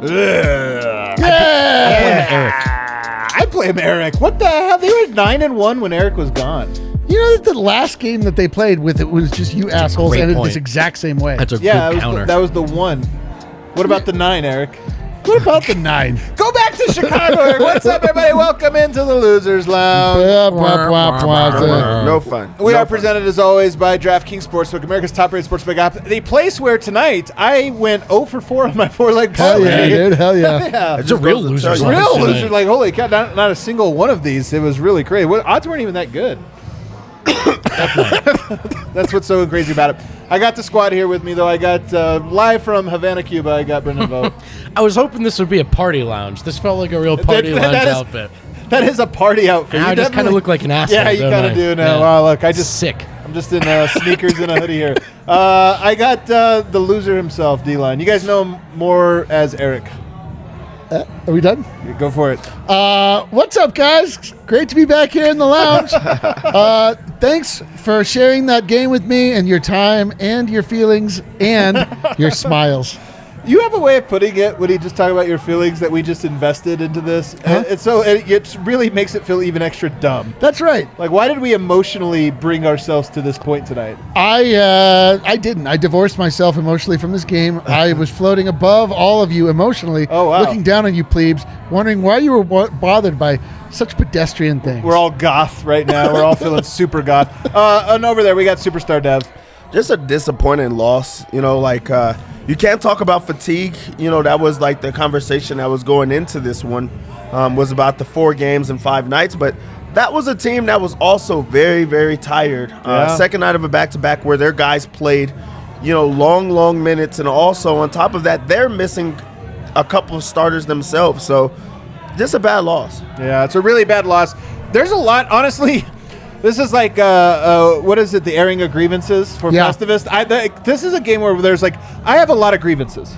I blame Eric. What the hell? They were 9-1 when Eric was gone. You know that the last game that they played with it was just you assholes ended this exact same way. That's a good counter. That was the one. What about the 9, Eric? What about the 9? Go back to Chicago, Eric. What's up, everybody? Welcome into the Losers Lounge. No fun. We are presented, as always, by DraftKings Sportsbook, America's top-rated sportsbook app. The place where tonight I went 0 for 4 on my 4-leg parlay. Hell yeah, dude. Hell yeah. Yeah. It's a real loser. Real loser. Like, holy cow, not a single one of these. It was really crazy. Odds weren't even that good. That's what's so crazy about it. I got the squad here with me, though. I got live from Havana, Cuba. I got Brendan Vogt. I was hoping this would be a party lounge. This felt like a real party lounge outfit. That is a party outfit. I just kind of look like an asshole. Yeah, you kind of do now. Yeah. Wow, look, I'm just in sneakers and a hoodie here. I got the loser himself, D-Line. You guys know him more as Eric. Are we done? Go for it. What's up, guys? Great to be back here in the lounge. Thanks for sharing that game with me and your time and your feelings and your smiles. You have a way of putting it when you just talk about your feelings that we just invested into this. Huh? It really makes it feel even extra dumb. That's right. Like, why did we emotionally bring ourselves to this point tonight? I didn't. I divorced myself emotionally from this game. I was floating above all of you emotionally, looking down on you plebes, wondering why you were bothered by such pedestrian things. We're all goth right now. We're all feeling super goth. And over there, we got Superstar Dev. Just a disappointing loss. You can't talk about fatigue. That was like the conversation that was going into this one was about the 4 games and 5 nights. But that was a team that was also very, very tired. Second night of a back-to-back where their guys played, long minutes. And also on top of that, they're missing a couple of starters themselves. So just a bad loss. Yeah, it's a really bad loss. There's a lot, honestly. This is like, what is it, the airing of grievances for Festivus? This is a game where there's I have a lot of grievances.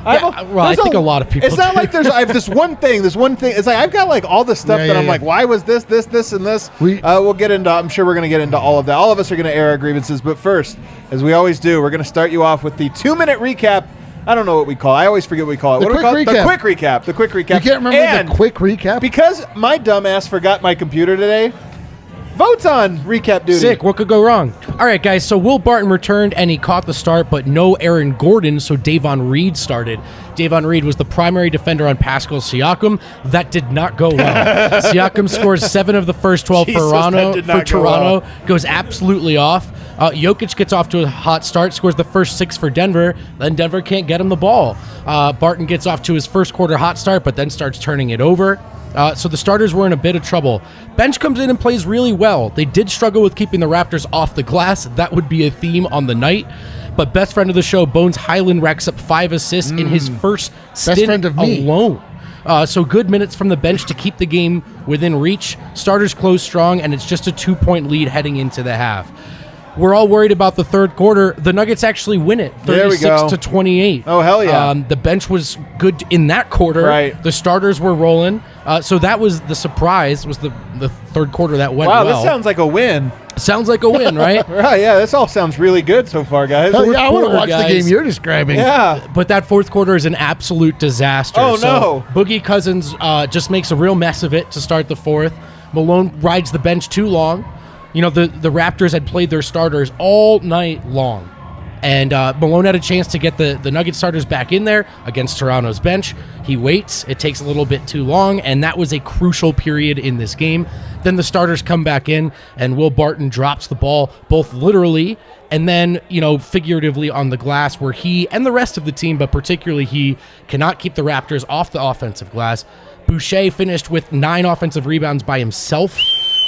I think a lot of people It's not like I have this one thing. It's like I've got all this stuff that I'm like, why was this, and this? We'll get into, I'm sure we're going to get into all of that. All of us are going to air our grievances. But first, as we always do, we're going to start you off with the 2-minute recap. I don't know what we call it. I always forget what we call it. The quick recap. The quick recap. You can't remember the quick recap? Because my dumb ass forgot my computer today, Vogt's on recap duty. Sick. What could go wrong? All right, guys. So Will Barton returned, and he caught the start, but no Aaron Gordon, so Davon Reed started. Davon Reed was the primary defender on Pascal Siakam. That did not go well. Siakam scores 7 of the first 12 for Toronto. Goes absolutely off. Jokic gets off to a hot start, scores the first 6 for Denver. Then Denver can't get him the ball. Barton gets off to his first quarter hot start, but then starts turning it over. So the starters were in a bit of trouble. Bench comes in and plays really well. They did struggle with keeping the Raptors off the glass. That would be a theme on the night. But best friend of the show, Bones Highland, racks up 5 assists in his first stint alone. So good minutes from the bench to keep the game within reach. Starters close strong, and it's just a 2-point lead heading into the half. We're all worried about the third quarter. The Nuggets actually win it, 36-28. Oh, hell yeah. The bench was good in that quarter. Right. The starters were rolling. So that was the surprise, was the third quarter that went well. Wow, this sounds like a win. Sounds like a win, right? Right, yeah, this all sounds really good so far, guys. Hell yeah, I want to watch the game you're describing. Yeah. But that fourth quarter is an absolute disaster. Oh, no. Boogie Cousins just makes a real mess of it to start the fourth. Malone rides the bench too long. The Raptors had played their starters all night long. And Malone had a chance to get the Nugget starters back in there against Toronto's bench. He waits. It takes a little bit too long, and that was a crucial period in this game. Then the starters come back in, and Will Barton drops the ball, both literally and then, figuratively on the glass, where he and the rest of the team, but particularly he, cannot keep the Raptors off the offensive glass. Boucher finished with 9 offensive rebounds by himself.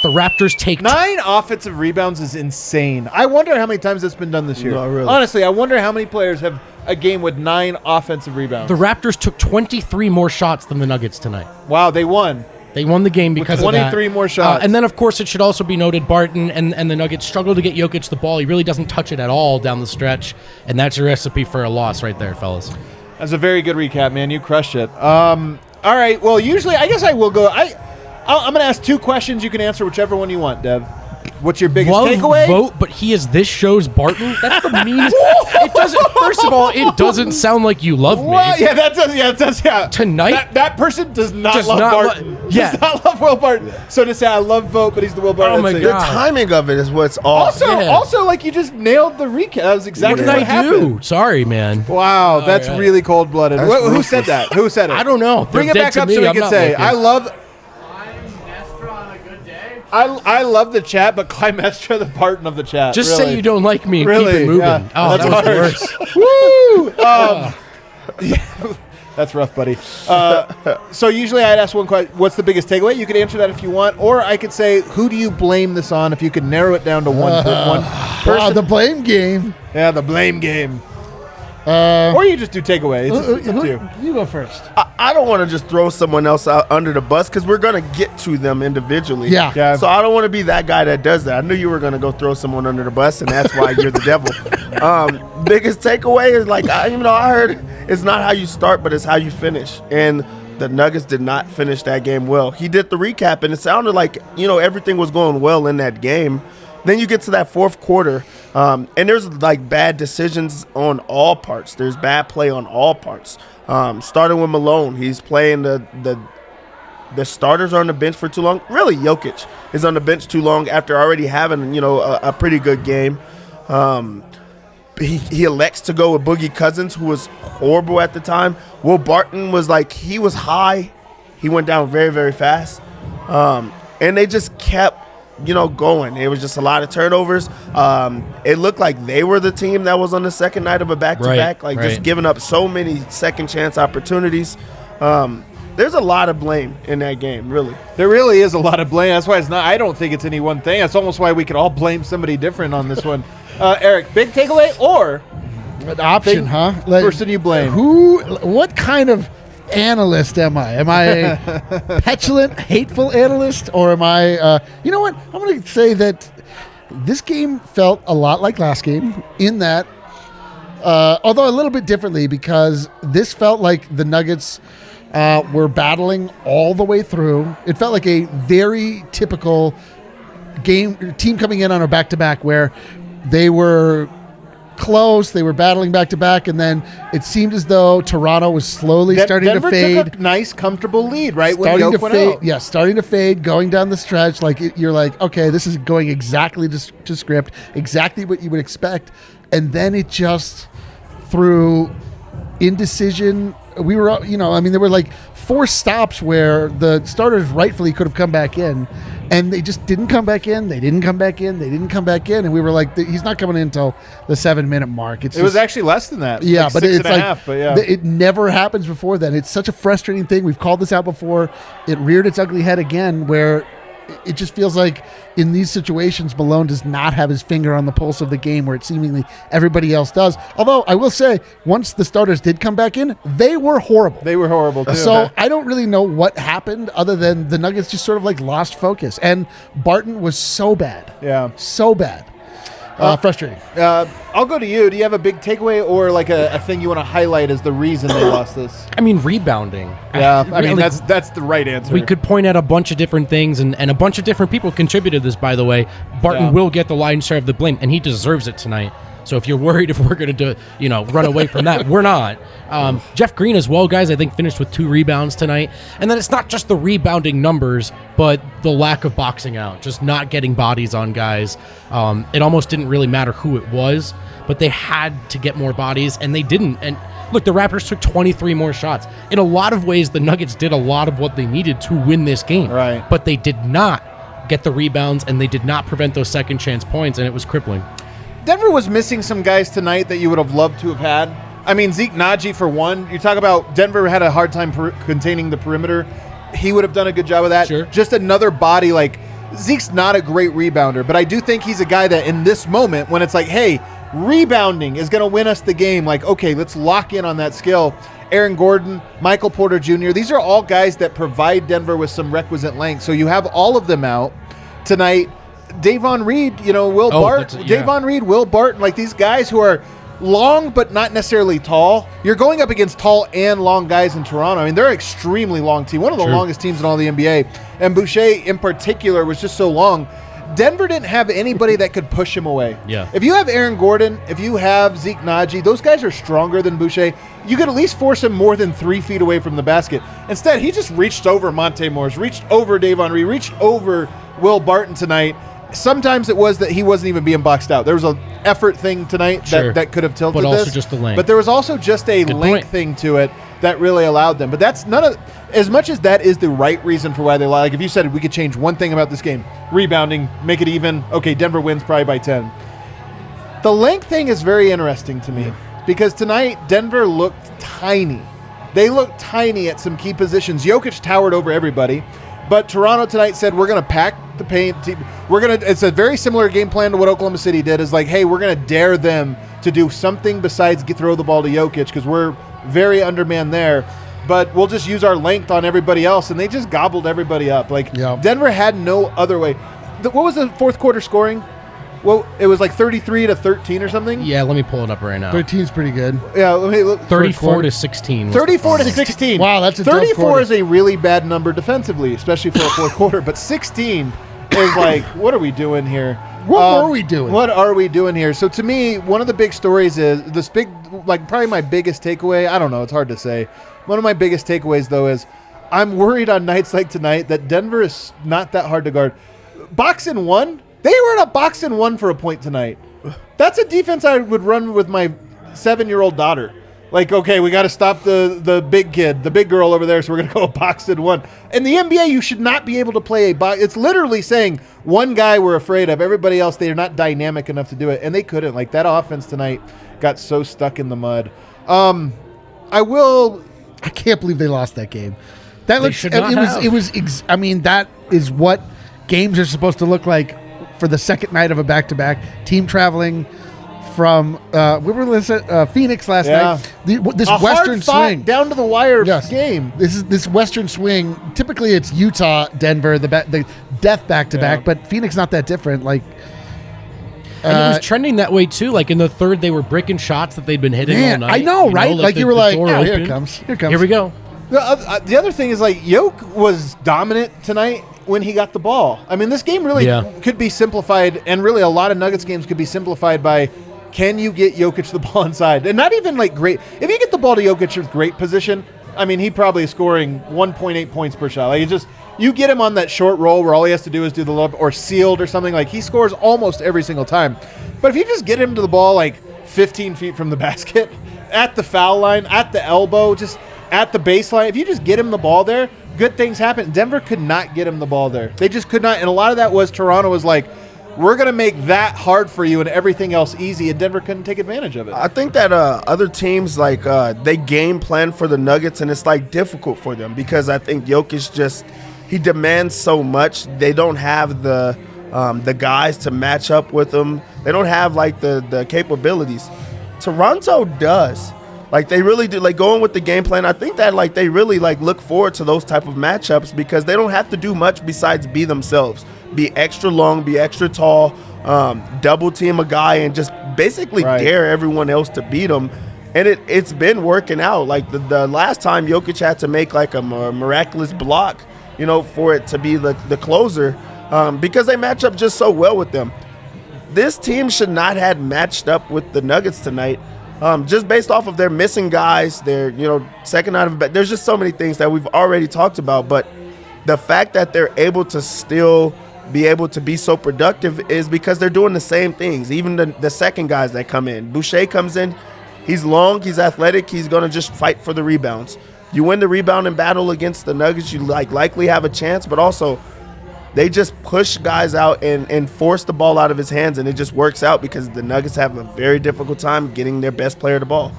The Raptors take 9 offensive rebounds is insane. I wonder how many times that's been done this year. Not really. Honestly, I wonder how many players have a game with 9 offensive rebounds. The Raptors took 23 more shots than the Nuggets tonight. Wow, they won. They won the game because of that. 23 more shots. And then, of course, it should also be noted, Barton and the Nuggets struggle to get Jokic the ball. He really doesn't touch it at all down the stretch, and that's a recipe for a loss right there, fellas. That's a very good recap, man. You crushed it. All right, well, usually, I guess I will go. I'm going to ask 2 questions. You can answer whichever one you want, Dev. What's your biggest Love takeaway? Vogt, but he is this show's Barton. That's the meanest. It doesn't. First of all, it doesn't sound like you love me. Well, yeah, that does. Yeah, it does. Yeah. Tonight, that person does not love Barton. Does not love Will Barton. So to say I love Vogt, but he's the Will Barton. Oh my God. The timing of it is what's off. Also, like you just nailed the recap. That was exactly what happened. Sorry, man. Wow, that's really cold blooded. Who said that? Who said it? I don't know. Bring it back up so we can say I love. I love the chat, but Climestra the Barton of the chat. Just say you don't like me and really? keep it moving. Yeah. Oh, that's that was worse. Woo! Yeah, that's rough, buddy. So usually I'd ask one question, what's the biggest takeaway? You could answer that if you want, or I could say, who do you blame this on if you could narrow it down to one person? Wow, the blame game. Yeah, the blame game. Or you just do takeaway. It's up to you. You go first. I don't want to just throw someone else out under the bus because we're going to get to them individually. Yeah. So I don't want to be that guy that does that. I knew you were going to go throw someone under the bus, and that's why you're the devil. Biggest takeaway is I heard it's not how you start, but it's how you finish. And the Nuggets did not finish that game well. He did the recap, and it sounded like, everything was going well in that game. Then you get to that fourth quarter, and there's like bad decisions on all parts. There's bad play on all parts. Starting with Malone, he's playing the starters are on the bench for too long. Really, Jokic is on the bench too long after already having a pretty good game. He elects to go with Boogie Cousins, who was horrible at the time. Will Barton was he was high. He went down very, very fast. And they just kept going. It was just a lot of turnovers. It looked like they were the team that was on the second night of a back-to-back, just giving up so many second chance opportunities. There's a lot of blame in that game, really. There really is a lot of blame. That's why I don't think it's any one thing. That's almost why we could all blame somebody different on this one. Eric, big takeaway or an option, huh? Person you blame. What kind of analyst am I? Am I a petulant, hateful analyst, or am I? You know what? I'm going to say that this game felt a lot like last game in that, although a little bit differently, because this felt like the Nuggets were battling all the way through. It felt like a very typical team coming in on a back-to-back where they were close, they were battling back-to-back, and then it seemed as though Toronto was slowly starting Denver to fade. Took a nice, comfortable lead, right? Starting to fade, yeah, starting to fade, going down the stretch. You're like, okay, this is going exactly to script, exactly what you would expect. And then it just, through indecision, we were, there were like 4 stops where the starters rightfully could have come back in, and they just didn't come back in. They didn't come back in. And we were like, he's not coming in until the 7-minute mark. It was actually less than that. Yeah, but it's like half, but yeah. It never happens before then. It's such a frustrating thing. We've called this out before. It reared its ugly head again, where it just feels like in these situations, Malone does not have his finger on the pulse of the game where it seemingly everybody else does. Although I will say, once the starters did come back in, they were horrible. They were horrible too. So I don't really know what happened other than the Nuggets just sort of lost focus. And Barton was so bad. Yeah. So bad. Frustrating. I'll go to you. Do you have a big takeaway or a thing you want to highlight as the reason they lost this? I mean, rebounding. Yeah, I mean, that's the right answer. We could point out a bunch of different things, and a bunch of different people contributed to this, by the way. Barton will get the lion's share of the blame, and he deserves it tonight. So if you're worried if we're going to run away from that, we're not. Jeff Green as well, guys, I think finished with 2 rebounds tonight. And then it's not just the rebounding numbers, but the lack of boxing out, just not getting bodies on guys. It almost didn't really matter who it was, but they had to get more bodies, and they didn't. And look, the Raptors took 23 more shots. In a lot of ways, the Nuggets did a lot of what they needed to win this game. Right. But they did not get the rebounds, and they did not prevent those second chance points, and it was crippling. Denver was missing some guys tonight that you would have loved to have had. I mean, Zeke Naji, for one. You talk about Denver had a hard time containing the perimeter. He would have done a good job of that. Sure. Just another body. Zeke's not a great rebounder, but I do think he's a guy that in this moment, when it's like, hey, rebounding is going to win us the game, okay, let's lock in on that skill. Aaron Gordon, Michael Porter Jr., these are all guys that provide Denver with some requisite length. So you have all of them out tonight. Davon Reed, Will Barton. Davon Reed, Will Barton, these guys who are long but not necessarily tall. You're going up against tall and long guys in Toronto. I mean, they're an extremely long team, one of the longest teams in all the NBA. And Boucher in particular was just so long. Denver didn't have anybody that could push him away. Yeah. If you have Aaron Gordon, if you have Zeke Naji, those guys are stronger than Boucher. You could at least force him more than 3 feet away from the basket. Instead, he just reached over Monte Morris, reached over Davon Reed, reached over Will Barton tonight. Sometimes it was that he wasn't even being boxed out. There was an effort thing tonight that could have tilted but this. also just the length. But there was also just a length thing to it that really allowed them. But that's none of as much as that is the right reason for why they lie. Like if you said we could change one thing about this game, rebounding, make it even. Okay, Denver wins probably by 10. The length thing is very interesting to me because tonight Denver looked tiny. They looked tiny at some key positions. Jokic towered over everybody. But Toronto tonight said we're going to pack the paint. It's a very similar game plan to what Oklahoma City did. Is like, hey, we're going to dare them to do something besides throw the ball to Jokic because we're very undermanned there. But we'll just use our length on everybody else, and they just gobbled everybody up. Denver had no other way. What was the fourth quarter scoring? Well, it was like 33-13 or something. Yeah, let me pull it up right now. 13 is pretty good. Yeah, let me look. 34-16. 34-16. Wow, that's a 34 is a really bad number defensively, especially for a fourth quarter. But 16 is like, what are we doing here? What are we doing? What are we doing here? So to me, one of the big stories is this big, like probably my biggest takeaway. I don't know. It's hard to say. One of my biggest takeaways, though, is I'm worried on nights like tonight that Denver is not that hard to guard. Box and one. They were in a box and one for a point tonight. That's a defense I would run with my 7-year-old daughter. Like, okay, we got to stop the big kid, the big girl over there, so we're going to go box and one. In the NBA, you should not be able to play a box. It's literally saying one guy we're afraid of. Everybody else, they are not dynamic enough to do it, and they couldn't. Like, that offense tonight got so stuck in the mud. I can't believe they lost that game. That They looks. should not have. I mean, that is what games are supposed to look like for the second night of a back-to-back. Team traveling from Phoenix last night. This a Western hard swing down to the wire game. This Western swing. Typically, it's Utah, Denver, the death back-to-back. Yeah. But Phoenix not that different. Like. And it was trending that way, too. Like, in the third, they were breaking shots that they'd been hitting all night. I know, right? Like, you were like, door here open. it comes. Here we go. The other thing is, like, Jokic was dominant tonight when he got the ball. I mean, this game really could be simplified, and really a lot of Nuggets games could be simplified by can you get Jokic the ball inside? And not even, like, great. If you get the ball to Jokic with great position, I mean, he probably is scoring 1.8 points per shot. Like, it's just, you get him on that short roll where all he has to do is do the lob or sealed or something. Like, he scores almost every single time. But if you just get him to the ball, like, 15 feet from the basket, at the foul line, at the elbow, just at the baseline, if you just get him the ball there, good things happen. Denver could not get him the ball there. They just could not. And a lot of that was Toronto was like, we're going to make that hard for you and everything else easy, and Denver couldn't take advantage of it. I think that other teams, like, they game plan for the Nuggets, and it's, like, difficult for them because I think Jokic he demands so much. They don't have the guys to match up with him. They don't have, like, the capabilities. Toronto does. Like, they really do. Like, going with the game plan, I think that, like, they really, like, look forward to those type of matchups because they don't have to do much besides be themselves. Be extra long, be extra tall, double team a guy, and just basically dare everyone else to beat them. And it's been working out. Like, the last time Jokic had to make, like, a miraculous block, you know, for it to be the closer because they match up just so well with them. This team should not have matched up with the Nuggets tonight. Just based off of their missing guys, their, you know, second out of bed. There's just so many things that we've already talked about. But the fact that they're able to still be able to be so productive is because they're doing the same things. Even the second guys that come in. Boucher comes in. He's long. He's athletic. He's going to just fight for the rebounds. You win the rebounding battle against the Nuggets, you likely have a chance. But also, they just push guys out and force the ball out of his hands, and it just works out because the Nuggets have a very difficult time getting their best player the ball.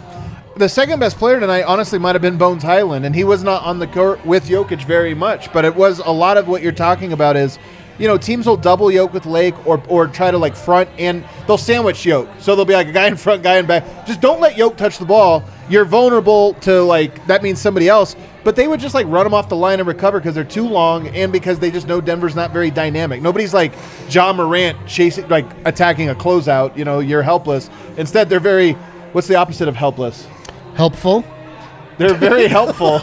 The second best player tonight honestly might have been Bones Highland, and he was not on the court with Jokic very much, but it was a lot of what you're talking about is, you know, teams will double Jokic with Lake or try to, like, front, and they'll sandwich Jokic. So they'll be like a guy in front, guy in back. Just don't let Jokic touch the ball. You're vulnerable to, like, that means somebody else. But they would just, like, run him off the line and recover because they're too long and because they just know Denver's not very dynamic. Nobody's like John Morant chasing, like, attacking a closeout. You know, you're helpless. Instead, they're very, what's the opposite of helpless? Helpful. They're very helpful.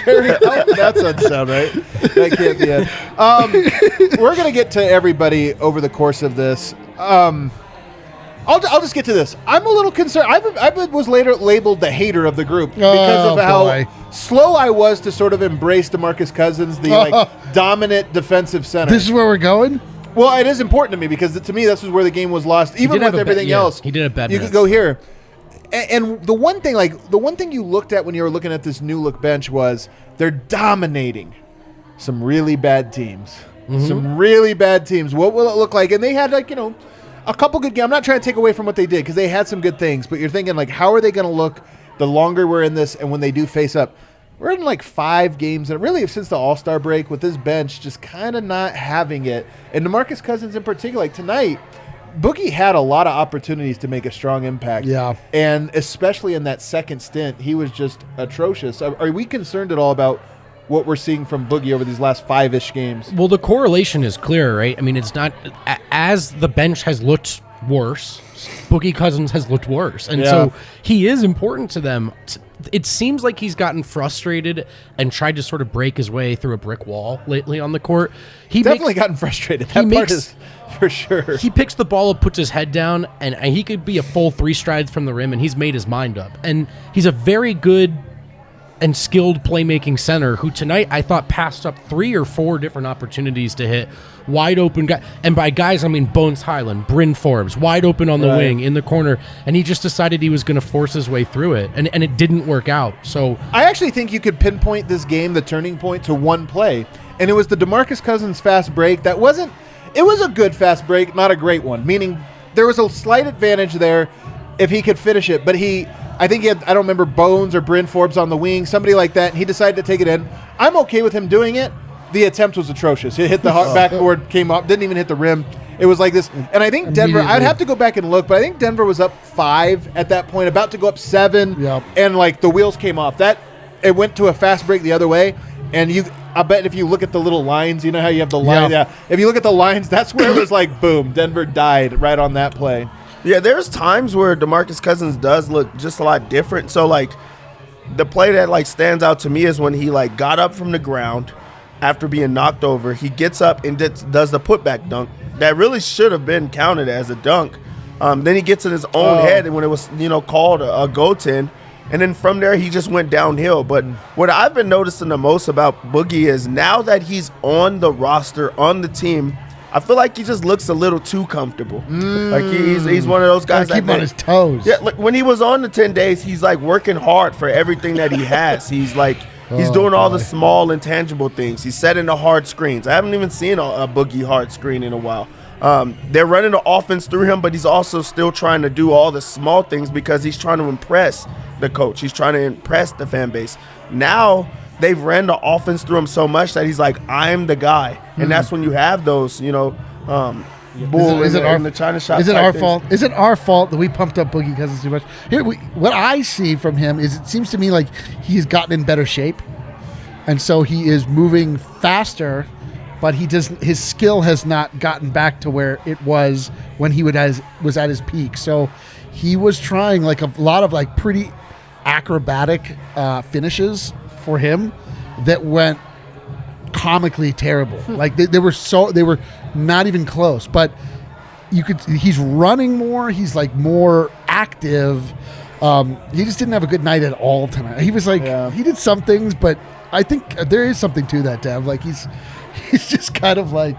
That doesn't sound right. That can't be it. We're going to get to everybody over the course of this. I'll just get to this. I'm a little concerned. I was later labeled the hater of the group because of how slow I was to sort of embrace DeMarcus Cousins, the dominant defensive center. This is where we're going? Well, it is important to me because to me this is where the game was lost, even with everything else. He did a bad. You could go here. And the one thing you looked at when you were looking at this new look bench was they're dominating some really bad teams. Mm-hmm. Some really bad teams. What will it look like? And they had a couple good games. I'm not trying to take away from what they did because they had some good things, but you're thinking how are they going to look the longer we're in this and when they do face up? We're in 5 games and really since the All-Star break with this bench just kind of not having it. And DeMarcus Cousins in particular, tonight, Boogie had a lot of opportunities to make a strong impact. Yeah. And especially in that second stint, he was just atrocious. Are we concerned at all about what we're seeing from Boogie over these last 5-ish games? Well, the correlation is clear, right? I mean, it's not as the bench has looked worse, Boogie Cousins has looked worse. And so he is important to them. It seems like he's gotten frustrated and tried to sort of break his way through a brick wall lately on the court. He definitely gotten frustrated. That part is for sure. He picks the ball up, puts his head down, and he could be a full 3 strides from the rim, and he's made his mind up. And he's a very good and skilled playmaking center who tonight I thought passed up 3 or 4 different opportunities to hit wide open guy. And by guys, I mean Bones Highland, Bryn Forbes, wide open on the wing in the corner. And he just decided he was going to force his way through it. And it didn't work out. So I actually think you could pinpoint this game, the turning point, to one play. And it was the DeMarcus Cousins fast break. It was a good fast break, not a great one. Meaning there was a slight advantage there if he could finish it. But I think he had, I don't remember, Bones or Bryn Forbes on the wing, somebody like that, and he decided to take it in. I'm okay with him doing it. The attempt was atrocious. It hit the backboard, came up, didn't even hit the rim. It was like this. And I think Denver, I'd have to go back and look, but I think Denver was up 5 at that point, about to go up 7, and the wheels came off. It went to a fast break the other way, and I bet if you look at the little lines, you know how you have the line? Yeah. If you look at the lines, that's where it was boom, Denver died right on that play. Yeah, there's times where DeMarcus Cousins does look just a lot different. So, the play that, stands out to me is when he, got up from the ground after being knocked over. He gets up and does the putback dunk. That really should have been counted as a dunk. Then he gets in his own head when it was, called a goaltend. And then from there, he just went downhill. But what I've been noticing the most about Boogie is now that he's on the roster, on the team, I feel like he just looks a little too comfortable. He's one of those guys that keep on his toes. Yeah, when he was on the 10 days, he's working hard for everything that he has. He's he's doing all the small intangible things. He's setting the hard screens. I haven't even seen a Boogie hard screen in a while. They're running the offense through him, but he's also still trying to do all the small things because he's trying to impress the coach. He's trying to impress the fan base. Now they've ran the offense through him so much that he's I'm the guy. And that's when you have those, bull in the China shop. Is it our fault? Is it our fault that we pumped up Boogie Cousins too much? What I see from him is it seems to me like he's gotten in better shape. And so he is moving faster, but his skill has not gotten back to where it was when he was at his peak. So he was trying a lot of pretty acrobatic finishes for him that went comically terrible. They were not even close. But he's running more. He's more active. He just didn't have a good night at all tonight. He was he did some things, but I think there is something to that, Dev. He's just kind of all right.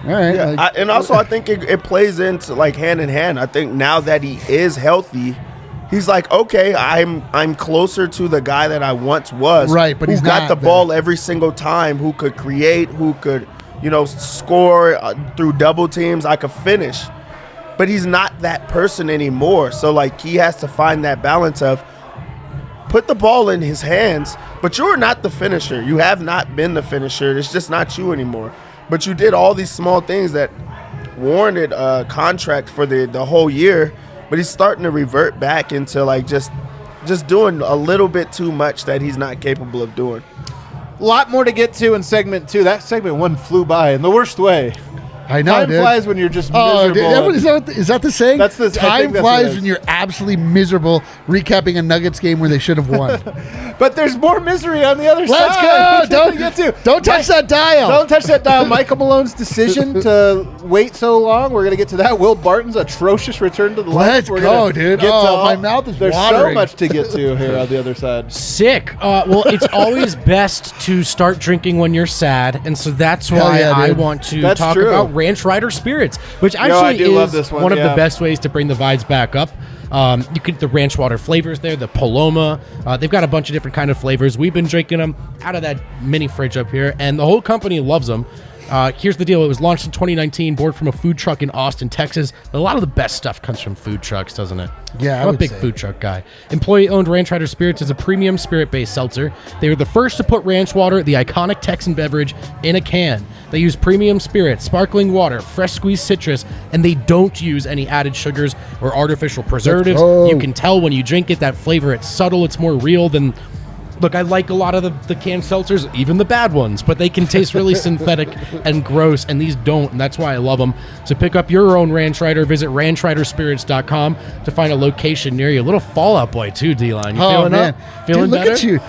Yeah, and also I think it plays into hand in hand. I think now that he is healthy, he's okay, I'm closer to the guy that I once was. Right, but he's got the ball every single time, who could create, who could, score through double teams. I could finish. But he's not that person anymore. So, he has to find that balance of put the ball in his hands, but you're not the finisher. You have not been the finisher. It's just not you anymore. But you did all these small things that warranted a contract for the whole year. But he's starting to revert back into just doing a little bit too much that he's not capable of doing. A lot more to get to in segment 2. That segment 1 flew by in the worst way. I know, Time dude. flies when you're just Oh, miserable. dude, is that the saying? That's the- I Time think that's what it flies is. when you're absolutely miserable recapping a Nuggets game where they should have won. But there's more misery on the other Let's side. go. Don't touch that dial. Don't touch that dial. Michael Malone's decision to wait so long. We're going to get to that. Will Barton's atrocious return to the Let's lineup. We're go, gonna dude. get to Oh, all- my mouth is There's watering. so much to get to here on the other side. Sick. Well, it's always best to start drinking when you're sad, and so that's why yeah, I dude. want to That's talk true. about Ranch Rider Spirits, which I actually do love is this one, one of yeah. the best ways to bring the vibes back up. You get the ranch water flavors there, the Paloma. They've got a bunch of different kind of flavors. We've been drinking them out of that mini fridge up here, and the whole company loves them. Here's the deal. It was launched in 2019, born from a food truck in Austin, Texas. A lot of the best stuff comes from food trucks, doesn't it? Yeah, I I'm a would big say. food truck guy. Employee-owned Ranch Rider Spirits is a premium spirit-based seltzer. They were the first to put ranch water, the iconic Texan beverage, in a can. They use premium spirit, sparkling water, fresh squeezed citrus, and they don't use any added sugars or artificial preservatives. go. You can tell when you drink it, that flavor, it's subtle, it's more real than... Look, I like a lot of the canned seltzers, even the bad ones, but they can taste really synthetic and gross, and these don't, and that's why I love them. So pick up your own Ranch Rider. Visit ranchriderspirits.com to find a location near you. A little Fall Out Boy, too, D-Line. You feeling up? Feeling dude, look better? at you.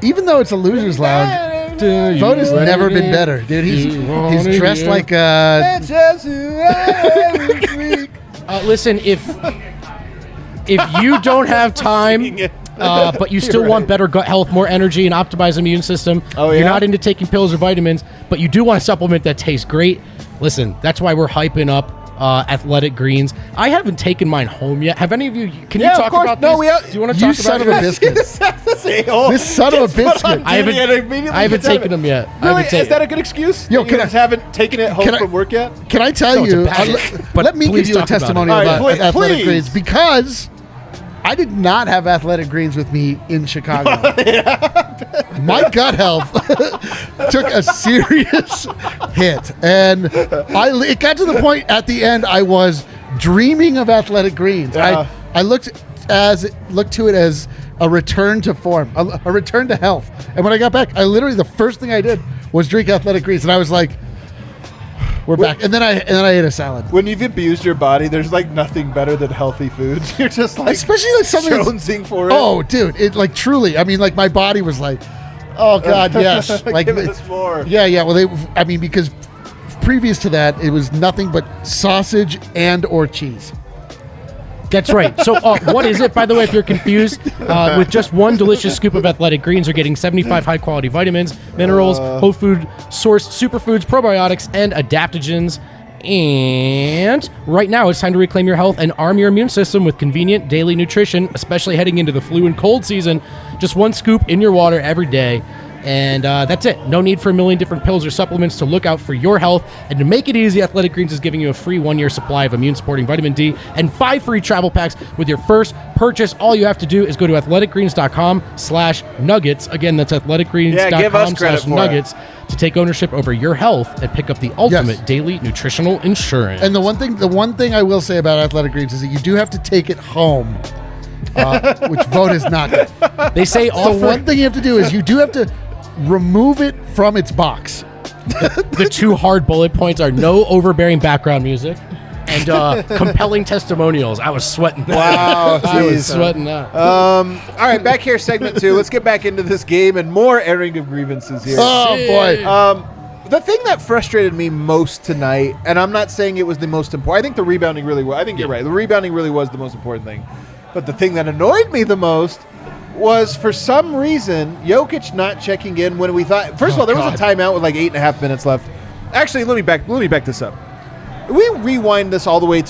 Even though it's a loser's lounge, Vogt has never been better, dude. He's dressed like a... Listen, if you don't have time... but you still want better gut health, more energy, and optimized immune system. Oh, You're yeah? not into taking pills or vitamins, but you do want a supplement that tastes great. Listen, that's why we're hyping up Athletic Greens. I haven't taken mine home yet. Have any of you? Can you Yeah, of talk course. about No, these? we Do you want to You talk son about of a it? biscuit. This son of a biscuit. I haven't taken them yet. I Really? haven't taken- Is that a good excuse? Yo, You can just I- haven't taken it home can I- from work yet? Can I tell No, it's a you? bad- but let me give please you a talk about it. testimony All right, about please- Athletic please. Greens because I did not have Athletic Greens with me in Chicago. My gut health took a serious hit, and it got to the point at the end I was dreaming of Athletic Greens. Yeah. I looked to it as a return to form, a return to health. And when I got back, the first thing I did was drink Athletic Greens, and I was like, "We're back." And then I ate a salad. When you've abused your body, there's like nothing better than healthy foods. You're just like Especially like something that's- jonesing for it. Oh, dude, it like truly. I mean, like my body was like, "Oh God, yes!" Like, Give us more. yeah. Well, because previous to that, it was nothing but sausage and/or cheese. That's right. So what is it, by the way, if you're confused? With just one delicious scoop of Athletic Greens, you're getting 75 high-quality vitamins, minerals, whole food sourced superfoods, probiotics, and adaptogens. And right now, it's time to reclaim your health and arm your immune system with convenient daily nutrition, especially heading into the flu and cold season. Just one scoop in your water every day. And that's it. No need for a million different pills or supplements to look out for your health. And to make it easy, Athletic Greens is giving you a free 1-year supply of immune-supporting vitamin D and 5 free travel packs with your first purchase. All you have to do is go to athleticgreens.com/nuggets. Again, that's Yeah, give us credit athleticgreens.com/nuggets to take ownership over your health and pick up the ultimate daily nutritional insurance. And the one thing I will say about Athletic Greens is that you do have to take it home, which Vogt is not. They say The one thing you have to do is you do have to remove it from its box. the 2 hard bullet points are no overbearing background music and compelling testimonials. I was sweating that. Wow, I was geez. sweating that. All right, back here, segment 2. Let's get back into this game and more airing of grievances here. Oh boy! The thing that frustrated me most tonight, and I'm not saying it was the most important. I think the rebounding really was. I think you're right. The rebounding really was the most important thing. But the thing that annoyed me the most was, for some reason, Jokic not checking in when we thought. First of all, there was a timeout with like 8.5 minutes left. Actually, let me back this up. We rewind this all the way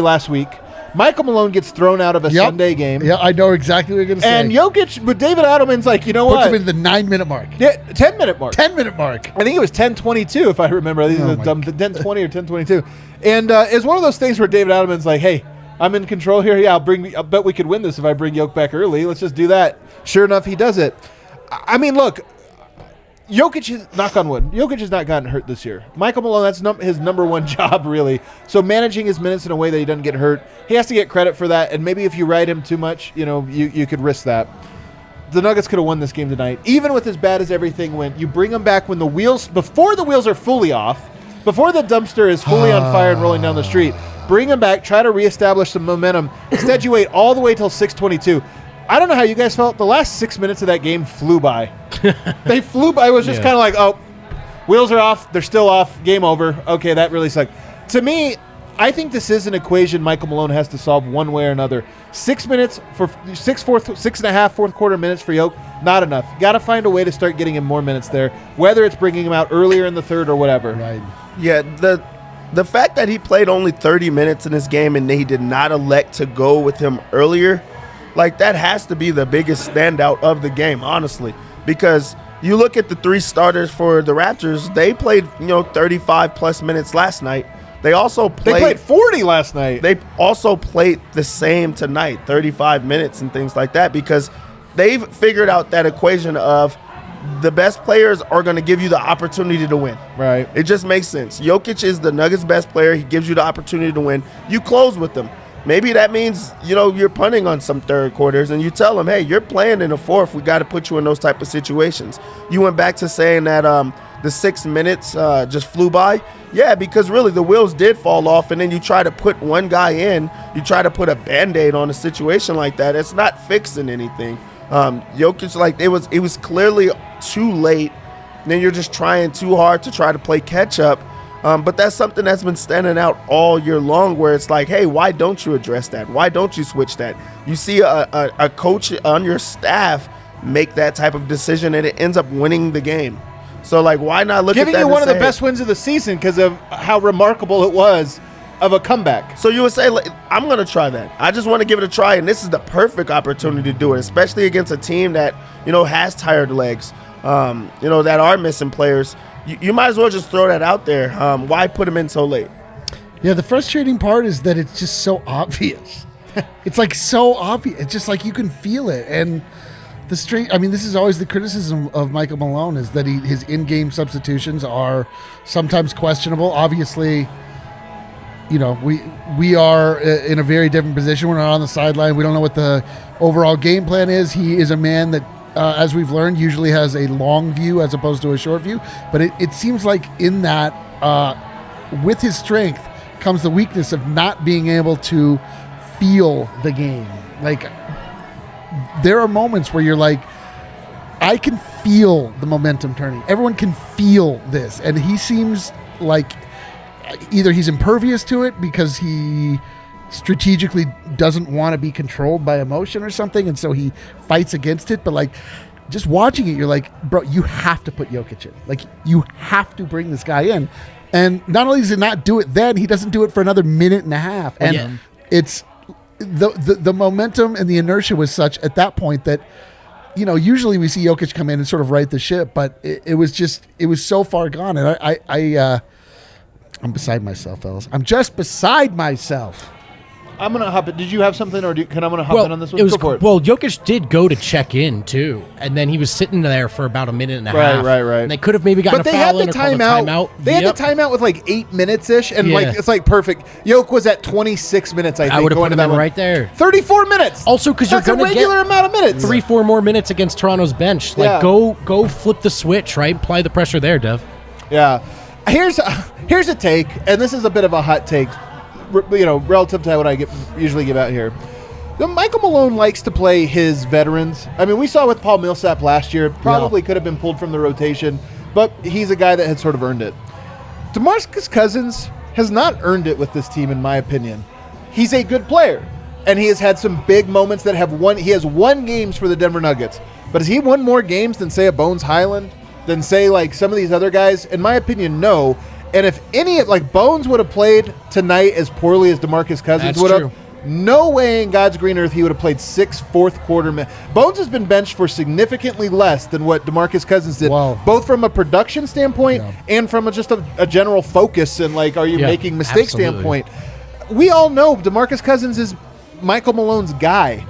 last week. Michael Malone gets thrown out of a Sunday game. Yeah, I know exactly what you're going to say. And Jokic, but David Adelman's like, you know puts what? him in the 9-minute mark. Yeah, 10-minute mark. 10-minute mark. I think it was 10:22, if I remember. I think it was 10:20 or 10:22. And it's one of those things where David Adelman's like, hey, I'm in control here. Yeah, I bet we could win this if I bring Jokic back early. Let's just do that. Sure enough, he does it. I mean, look, Jokic, knock on wood, Jokic has not gotten hurt this year. Michael Malone, that's his number one job, really. So managing his minutes in a way that he doesn't get hurt, he has to get credit for that. And maybe if you ride him too much, you could risk that. The Nuggets could have won this game tonight. Even with as bad as everything went, you bring them back before the wheels are fully off. before the dumpster is fully on fire and rolling down the street. Bring him back, try to reestablish some momentum. Instead, you wait all the way till 6:22. I don't know how you guys felt. The last 6 minutes of that game flew by. They flew by. It was just kind of like, oh, wheels are off. They're still off. Game over. Okay, that really sucked. To me, I think this is an equation Michael Malone has to solve one way or another. 6 minutes for 6.5 fourth quarter minutes for Jokic, not enough. Got to find a way to start getting him more minutes there, whether it's bringing him out earlier in the third or whatever. Right. Yeah, the fact that he played only 30 minutes in this game and he did not elect to go with him earlier, like that has to be the biggest standout of the game, honestly, because you look at the three starters for the Raptors, they played 35-plus minutes last night. They played 40 last night. They also played the same tonight, 35 minutes and things like that, because they've figured out that equation of the best players are going to give you the opportunity to win. Right. It just makes sense. Jokic is the Nuggets' best player. He gives you the opportunity to win. You close with them. Maybe that means, you're punting on some third quarters and you tell them, hey, you're playing in the fourth. We got to put you in those type of situations. You went back to saying that the 6 minutes just flew by. Yeah, because really the wheels did fall off, and then you try to put one guy in. You try to put a Band-Aid on a situation like that. It's not fixing anything. Jokic, it was clearly too late. And then you're just trying too hard to try to play catch up. But that's something that's been standing out all year long, where it's like, hey, why don't you address that? Why don't you switch that? You see a coach on your staff make that type of decision, and it ends up winning the game. So, why not look at that? Giving you one of the best wins of the season because of how remarkable it was of a comeback. So you would say, I'm going to try that. I just want to give it a try, and this is the perfect opportunity to do it, especially against a team that, has tired legs, that are missing players. You might as well just throw that out there. Why put them in so late? Yeah, the frustrating part is that it's just so obvious. It's so obvious. It's just you can feel it. And this is always the criticism of Michael Malone, is that his in-game substitutions are sometimes questionable. Obviously, we are in a very different position. We're not on the sideline. We don't know what the overall game plan is. He is a man that, as we've learned, usually has a long view as opposed to a short view. But it seems like in that, with his strength comes the weakness of not being able to feel the game. There are moments where you're I can feel the momentum turning. Everyone can feel this. And he seems like either he's impervious to it because he strategically doesn't want to be controlled by emotion or something, and so he fights against it. But just watching it, you're bro, you have to put Jokic in. You have to bring this guy in. And not only does he not do it then, he doesn't do it for another minute and a half. And it's the momentum and the inertia was such at that point that, usually we see Jokic come in and sort of right the ship, but it was so far gone. And I'm beside myself, fellas. I'm just beside myself. I'm going to hop in. Did you have something, or I'm going to hop in on this one? Well, Jokic did go to check in, too, and then he was sitting there for about a minute and a half. Right. And they could have maybe gotten a foul in or called a timeout. They had the timeout with 8 minutes-ish, and it's perfect. Jokic was at 26 minutes, I think. I would have put him in right there. 34 minutes! Also, because you're going to get a regular amount of minutes. 3-4 more minutes against Toronto's bench. Go flip the switch, right? Apply the pressure there, Dev. Yeah. Here's a take, and this is a bit of a hot take, relative to what I usually give out here. Michael Malone likes to play his veterans. I mean, we saw with Paul Millsap last year, probably could have been pulled from the rotation, but he's a guy that had sort of earned it. DeMarcus Cousins has not earned it with this team, in my opinion. He's a good player, and he has had some big moments that have won. He has won games for the Denver Nuggets, but has he won more games than, say, a Bones Highland, than, say, some of these other guys? In my opinion, no. And if any of, Bones would have played tonight as poorly as DeMarcus Cousins would have, no way in God's green earth he would have played 6 fourth quarter minutes. Bones has been benched for significantly less than what DeMarcus Cousins did, both from a production standpoint and from just a general focus and, are you making mistakes standpoint. We all know DeMarcus Cousins is Michael Malone's guy.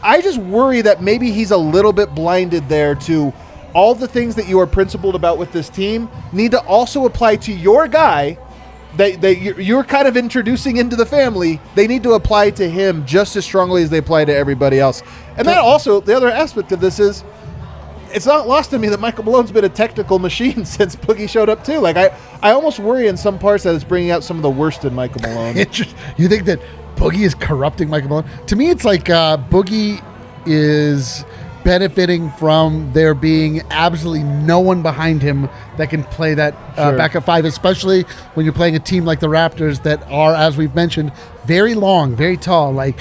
I just worry that maybe he's a little bit blinded there to all the things that you are principled about with this team need to also apply to your guy that you're kind of introducing into the family. They need to apply to him just as strongly as they apply to everybody else. And that also, the other aspect of this is, it's not lost on me that Michael Malone's been a technical machine since Boogie showed up too. Like I almost worry in some parts that it's bringing out some of the worst in Michael Malone. You think that Boogie is corrupting Michael Malone? To me, it's like Boogie is benefiting from there being absolutely no one behind him that can play that backup five, especially when you're playing a team like the Raptors that are, as we've mentioned, very long, very tall. Like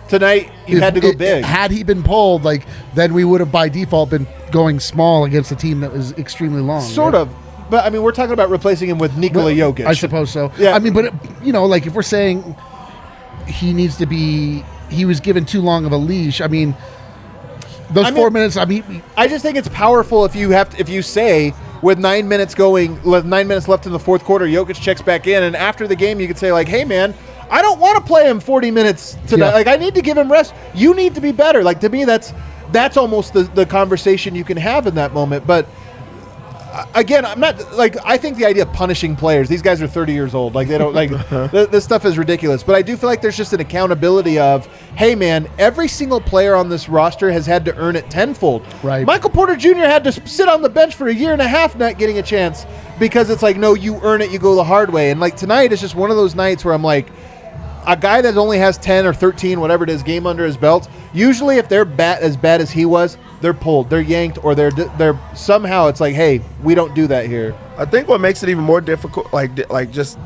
tonight you had to go big. Had he been pulled, like then we would have by default been going small against a team that was extremely long. Sort of. But I mean, we're talking about replacing him with Nikola Jokic. I suppose so. Yeah. I mean, but like if we're saying he was given too long of a leash. I mean, 4 minutes. I mean, I just think it's powerful if you say with 9 minutes left in the fourth quarter, Jokic checks back in, and after the game, you could say like, "Hey, man, I don't want to play him 40 minutes tonight. Yeah. Like, I need to give him rest. You need to be better." Like, to me, that's almost the conversation you can have in that moment. But again, I'm not like, I think the idea of punishing players, these guys are 30 years old. Like, they don't like this stuff is ridiculous. But I do feel like there's just an accountability of, hey, man, every single player on this roster has had to earn it tenfold. Right. Michael Porter Jr. had to sit on the bench for a year and a half not getting a chance because it's like, no, you earn it, you go the hard way. And like tonight is just one of those nights where I'm like, a guy that only has 10 or 13, whatever it is, game under his belt, usually if they're as bad as he was, they're pulled, they're yanked, or they're somehow it's like, hey, we don't do that here. I think what makes it even more difficult, like just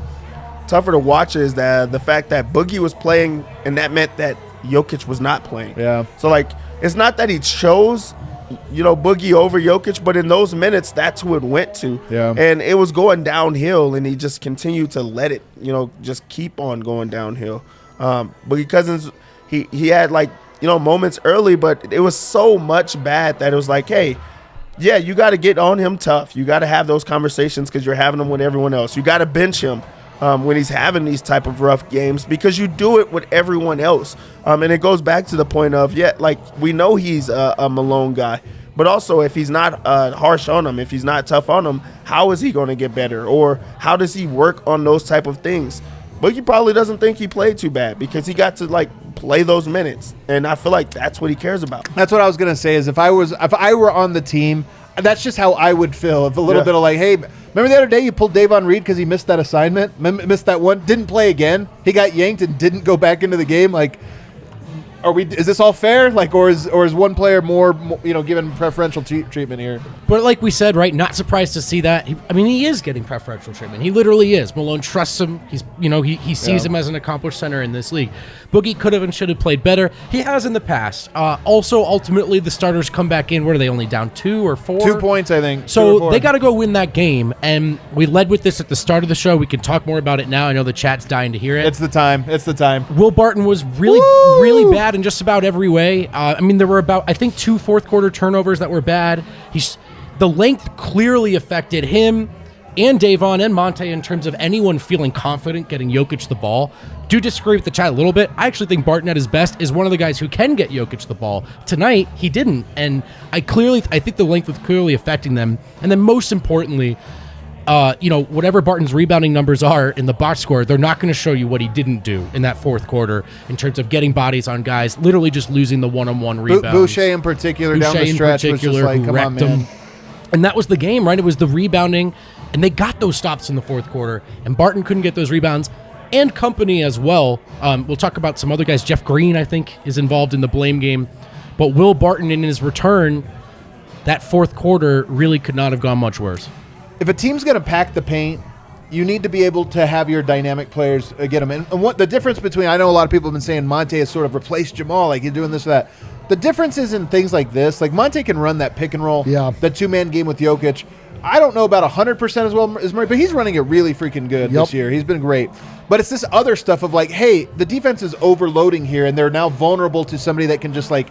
tougher to watch, is that the fact that Boogie was playing, and that meant that Jokic was not playing. Yeah. So like, it's not that he chose, Boogie over Jokic, but in those minutes, that's who it went to. Yeah. And it was going downhill, and he just continued to let it, just keep on going downhill. Boogie Cousins, he had like, moments early, but it was so much bad that it was like, hey, yeah, you got to get on him tough. You got to have those conversations because you're having them with everyone else. You got to bench him when he's having these type of rough games because you do it with everyone else. And it goes back to the point of, we know he's a Malone guy, but also if he's not harsh on him, if he's not tough on him, how is he going to get better? Or how does he work on those type of things? Boogie probably doesn't think he played too bad because he got to play those minutes, and I feel like that's what he cares about. That's what I was gonna say. Is if I were on the team, that's just how I would feel. If a little bit of like, hey, remember the other day you pulled Davon Reed because he missed that assignment, missed that one, didn't play again. He got yanked and didn't go back into the game. Like, is this all fair? Like, or is one player more given preferential treatment here? But like we said, right, not surprised to see that. He is getting preferential treatment. He literally is. Malone trusts him. He's, he sees him as an accomplished center in this league. Boogie could have and should have played better. He has in the past. Also, ultimately, the starters come back in. What are they, only down 2 or 4? 2 points, I think. So they got to go win that game. And we led with this at the start of the show. We can talk more about it now. I know the chat's dying to hear it. It's the time. Will Barton was really bad in just about every way. There were about, I think, 2 fourth quarter turnovers that were bad. The length clearly affected him and Davon and Monte in terms of anyone feeling confident getting Jokic the ball. Do disagree with the chat a little bit. I actually think Barton at his best is one of the guys who can get Jokic the ball. Tonight, he didn't. And I think the length was clearly affecting them. And then most importantly, whatever Barton's rebounding numbers are in the box score, they're not going to show you what he didn't do in that fourth quarter in terms of getting bodies on guys, literally just losing the one-on-one rebounds. Boucher in particular down the stretch was just like, come on, man. And that was the game, right? It was the rebounding, and they got those stops in the fourth quarter, and Barton couldn't get those rebounds, and company as well. We'll talk about some other guys. Jeff Green, I think, is involved in the blame game. But Will Barton, in his return, that fourth quarter really could not have gone much worse. If a team's going to pack the paint, you need to be able to have your dynamic players get them. And what the difference between, I know a lot of people have been saying Monte has sort of replaced Jamal, like he's doing this or that. The difference is in things like this. Like Monte can run that pick and roll, the 2-man game with Jokic. I don't know about 100% as well as Murray, but he's running it really freaking good this year. He's been great. But it's this other stuff of like, hey, the defense is overloading here, and they're now vulnerable to somebody that can just like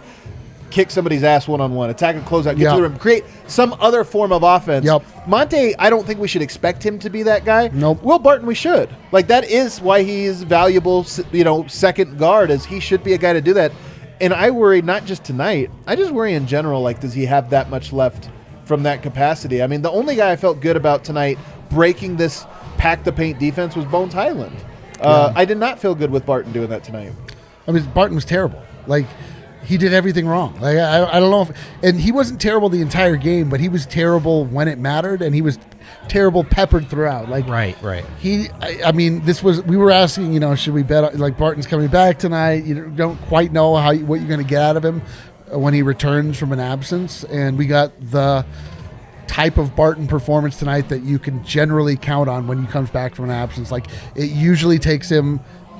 kick somebody's ass one-on-one, attack a closeout, get to the rim, create some other form of offense. Monte, I don't think we should expect him to be that guy. Will Barton, we should. Like, that is why he's valuable, second guard, as he should be a guy to do that. And I worry not just tonight, I just worry in general, like, does he have that much left from that capacity? I mean, the only guy I felt good about tonight breaking this pack-the-paint defense was Bones Highland. I did not feel good with Barton doing that tonight. Barton was terrible. Like, he did everything wrong. Like I don't know and he wasn't terrible the entire game, but he was terrible when it mattered, and he was terrible peppered throughout. Like Right. I mean, we were asking, should we bet like Barton's coming back tonight? You don't quite know what you're going to get out of him when he returns from an absence, and we got the type of Barton performance tonight that you can generally count on when he comes back from an absence. Like it usually takes him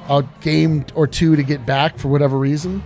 a game or two to get back for whatever reason.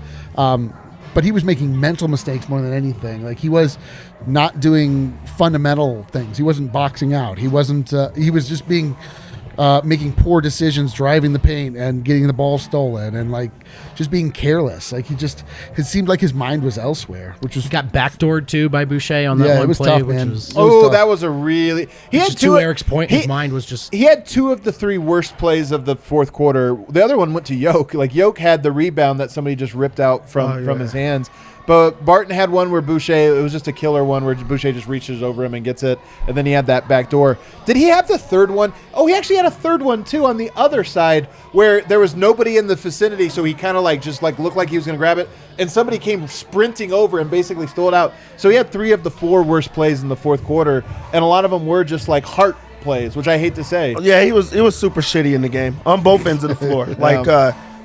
But he was making mental mistakes more than anything. Like he was not doing fundamental things. He wasn't boxing out. He wasn't. He was just making poor decisions, driving the paint and getting the ball stolen, and like just being careless. Like it seemed like his mind was elsewhere, which was. He got backdoored too by Boucher on that one it was play. tough, man. Was, that was a really. He had to Eric's point. His mind was just. He had 2 of the 3 worst plays of the fourth quarter. The other one went to Yoke. Like Yoke had the rebound that somebody just ripped out from his hands. But Barton had one where Boucher, it was just a killer one where Boucher just reaches over him and gets it. And then he had that back door. Did he have the third one? Oh, he actually had a third one, too, on the other side where there was nobody in the vicinity. So he kind of looked like he was going to grab it. And somebody came sprinting over and basically stole it out. So he had 3 of the 4 worst plays in the fourth quarter. And a lot of them were just like heart plays, which I hate to say. Yeah, it was super shitty in the game on both ends of the floor.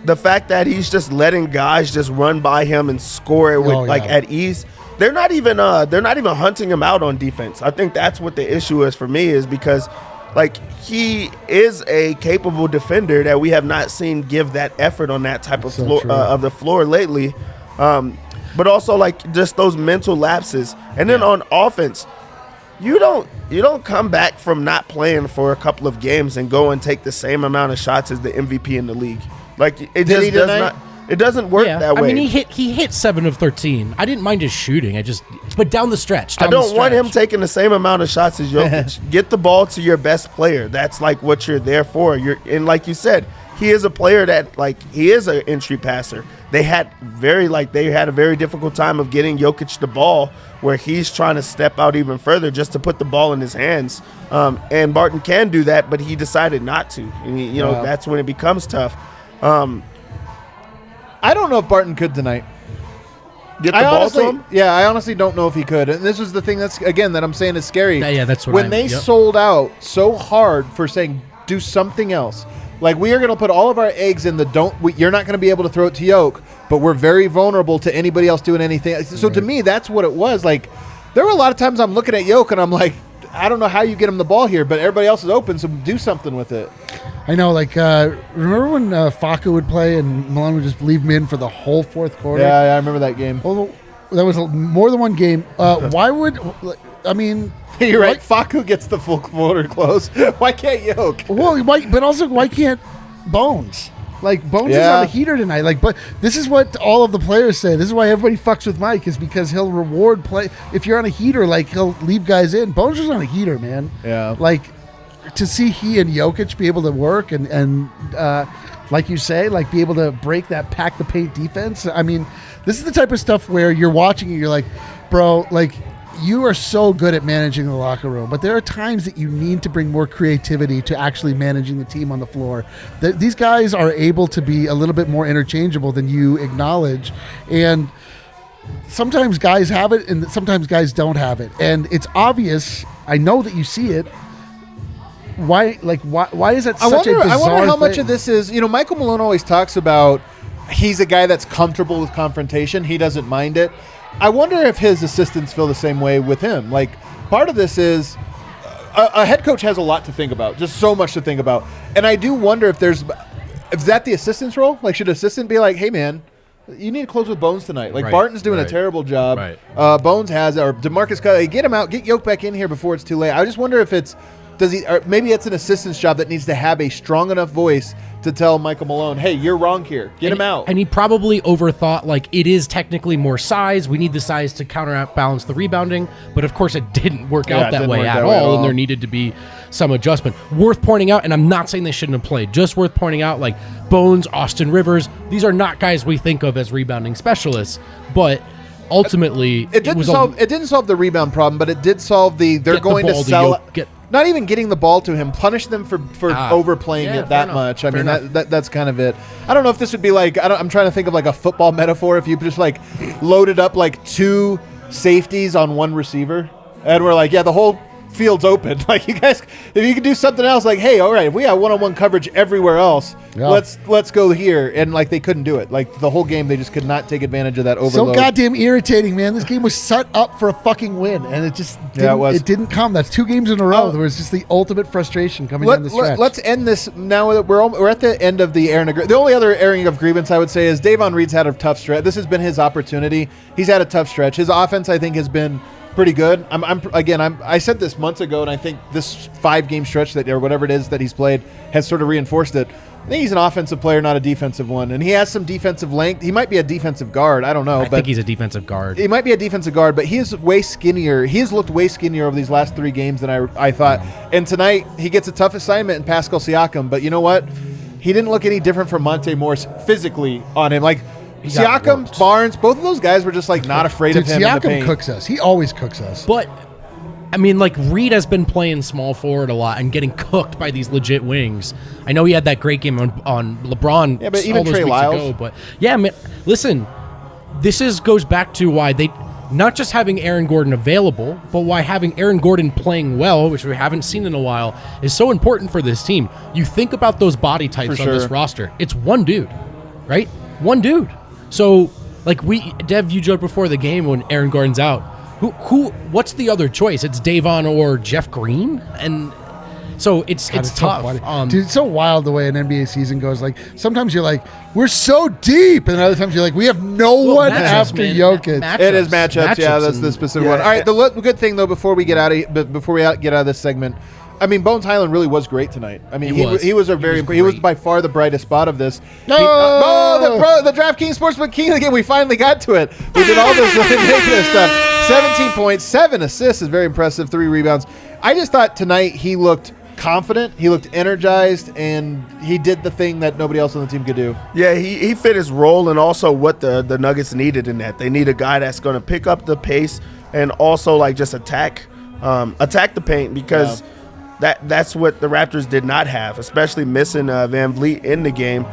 The fact that he's just letting guys just run by him and score it with at ease. They're not even hunting him out on defense. I think that's what the issue is for me, is because like he is a capable defender that we have not seen give that effort on that type of floor of the floor lately. But also like just those mental lapses. And then on offense, you don't come back from not playing for a couple of games and go and take the same amount of shots as the MVP in the league. Like it just does not. It doesn't work that way. I mean, he hit 7 of 13. I didn't mind his shooting. But down the stretch. I don't want him taking the same amount of shots as Jokic. Get the ball to your best player. That's like what you're there for. And like you said, he is a player that like he is an entry passer. They had a very difficult time of getting Jokic the ball, where he's trying to step out even further just to put the ball in his hands. And Barton can do that, but he decided not to. And that's when it becomes tough. I don't know if Barton could tonight. Get the ball to him? Yeah, I honestly don't know if he could. And this is the thing that I'm saying is scary. Yeah, that's what when they sold out so hard for saying do something else. Like we are going to put all of our eggs in you're not going to be able to throw it to Yoke, but we're very vulnerable to anybody else doing anything. So to me, that's what it was. Like there were a lot of times I'm looking at Yoke and I'm like, I don't know how you get him the ball here, but everybody else is open, so do something with it. I know, remember when Facu would play and Malone would just leave him in for the whole fourth quarter? Yeah, I remember that game. Well, that was more than one game. Why would, I mean... You're right, Facu gets the full quarter close. Why can't Yoke? Well, but also, why can't Bones? Like, Bones is on the heater tonight. Like, but this is what all of the players say. This is why everybody fucks with Mike, is because he'll reward play. If you're on a heater, like, he'll leave guys in. Bones was on a heater, man. Yeah. Like, to see he and Jokic be able to work and like you say, like, be able to break that pack the paint defense. I mean, this is the type of stuff where you're watching and you're like, bro, like, you are so good at managing the locker room, but there are times that you need to bring more creativity to actually managing the team on the floor. These guys are able to be a little bit more interchangeable than you acknowledge, and sometimes guys have it and sometimes guys don't have it, and it's obvious. I know that you see it. Why is that such a bizarre I wonder how much thing? of this is, Michael Malone always talks about he's a guy that's comfortable with confrontation. He doesn't mind it. I wonder if his assistants feel the same way with him. Like, part of this is a head coach has a lot to think about, just so much to think about. And I do wonder if is that the assistant's role? Like, should assistant be like, hey, man, you need to close with Bones tonight. Like, Barton's doing a terrible job. Right. Bones has, or DeMarcus, get him out, get Yoke back in here before it's too late. I just wonder if or maybe it's an assistant's job that needs to have a strong enough voice to tell Michael Malone, hey, you're wrong here. Get him out. And he probably overthought, like, it is technically more size. We need the size to counterbalance the rebounding. But, of course, it didn't work out that way at all, and there needed to be some adjustment. Worth pointing out, and I'm not saying they shouldn't have played, just worth pointing out, like, Bones, Austin Rivers, these are not guys we think of as rebounding specialists. But ultimately, it didn't solve the rebound problem, but it did solve they're going to sell. not even getting the ball to him. Punish them for overplaying it that much. I mean, that's kind of it. I don't know if this would be like, I'm trying to think of like a football metaphor. If you just like loaded up like 2 safeties on 1 receiver, and we're like, yeah, the whole field's open. Like, you guys, if you could do something else, like, hey, all right, if we have one-on-one coverage everywhere else, let's go here. And like, they couldn't do it. Like, the whole game, they just could not take advantage of that overload. So goddamn irritating, man. This game was set up for a fucking win, and it just it didn't come. That's 2 games in a row. There was just the ultimate frustration coming down the stretch. Let's end this now that we're at the end of the airing of the only other airing of grievance I would say is Davon Reed's had a tough stretch. This has been his opportunity. He's had a tough stretch. His offense, I think, has been pretty good. I said this months ago, and I think this 5-game stretch or whatever it is that he's played has sort of reinforced it. I think he's an offensive player, not a defensive one, and he has some defensive length. He might be a defensive guard. I don't know. I think he's a defensive guard. He might be a defensive guard, but he is way skinnier. He has looked way skinnier over these last 3 games than I thought. And tonight he gets a tough assignment in Pascal Siakam, but you know what? He didn't look any different from Monte Morris physically on him. Like, Siakam, Barnes, both of those guys were just like not afraid of him. Siakam in the paint. cooks us. He always cooks us. But I mean, like, Reed has been playing small forward a lot and getting cooked by these legit wings. I know he had that great game on LeBron. Yeah, but even Trey Lyles. Ago, but yeah, man, listen, goes back to why they not just having Aaron Gordon available, but why having Aaron Gordon playing well, which we haven't seen in a while, is so important for this team. You think about those body types on this roster. It's one dude, right? One dude. So, like, Dev, you joked before the game when Aaron Gordon's out. What's the other choice? It's Davon or Jeff Green? And so it's tough. Dude, it's so wild the way an NBA season goes. Like, sometimes you're like, we're so deep. And other times you're like, we have no one after Jokic. It is matchups. Yeah, that's the specific one. All right, the good thing, though, before we get out of this segment, I mean, Bones Highland really was great tonight. I mean, he was by far the brightest spot of this. The DraftKings Sportsbook King of the game. We finally got to it. We did all this negative stuff. 17 points, 7 assists is very impressive. 3 rebounds. I just thought tonight he looked confident. He looked energized, and he did the thing that nobody else on the team could do. Yeah, he fit his role, and also what the Nuggets needed in that. They need a guy that's going to pick up the pace and also like just attack the paint because. Yeah. That's what the Raptors did not have, especially missing Van Vliet in the game.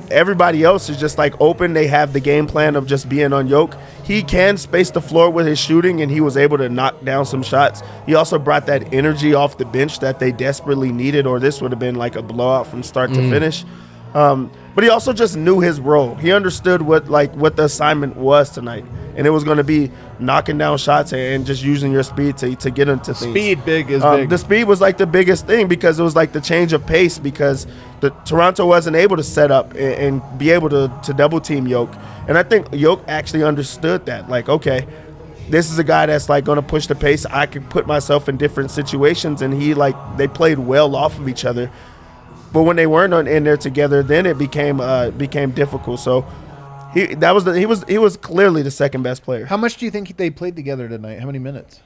Everybody else is just like open. They have the game plan of just being on Jokic. He can space the floor with his shooting, and he was able to knock down some shots. He also brought that energy off the bench that they desperately needed, or this would have been like a blowout from start to finish. But he also just knew his role. He understood what the assignment was tonight, and it was going to be knocking down shots and just using your speed to get into things. Speed big. The speed was like the biggest thing because it was like the change of pace because the Toronto wasn't able to set up and be able to double team Jokic. And I think Jokic actually understood that. Like, okay, this is a guy that's like going to push the pace. I could put myself in different situations, and they played well off of each other. But when they weren't in there together, then it became difficult. So he was clearly the second best player. How much do you think they played together tonight? How many minutes?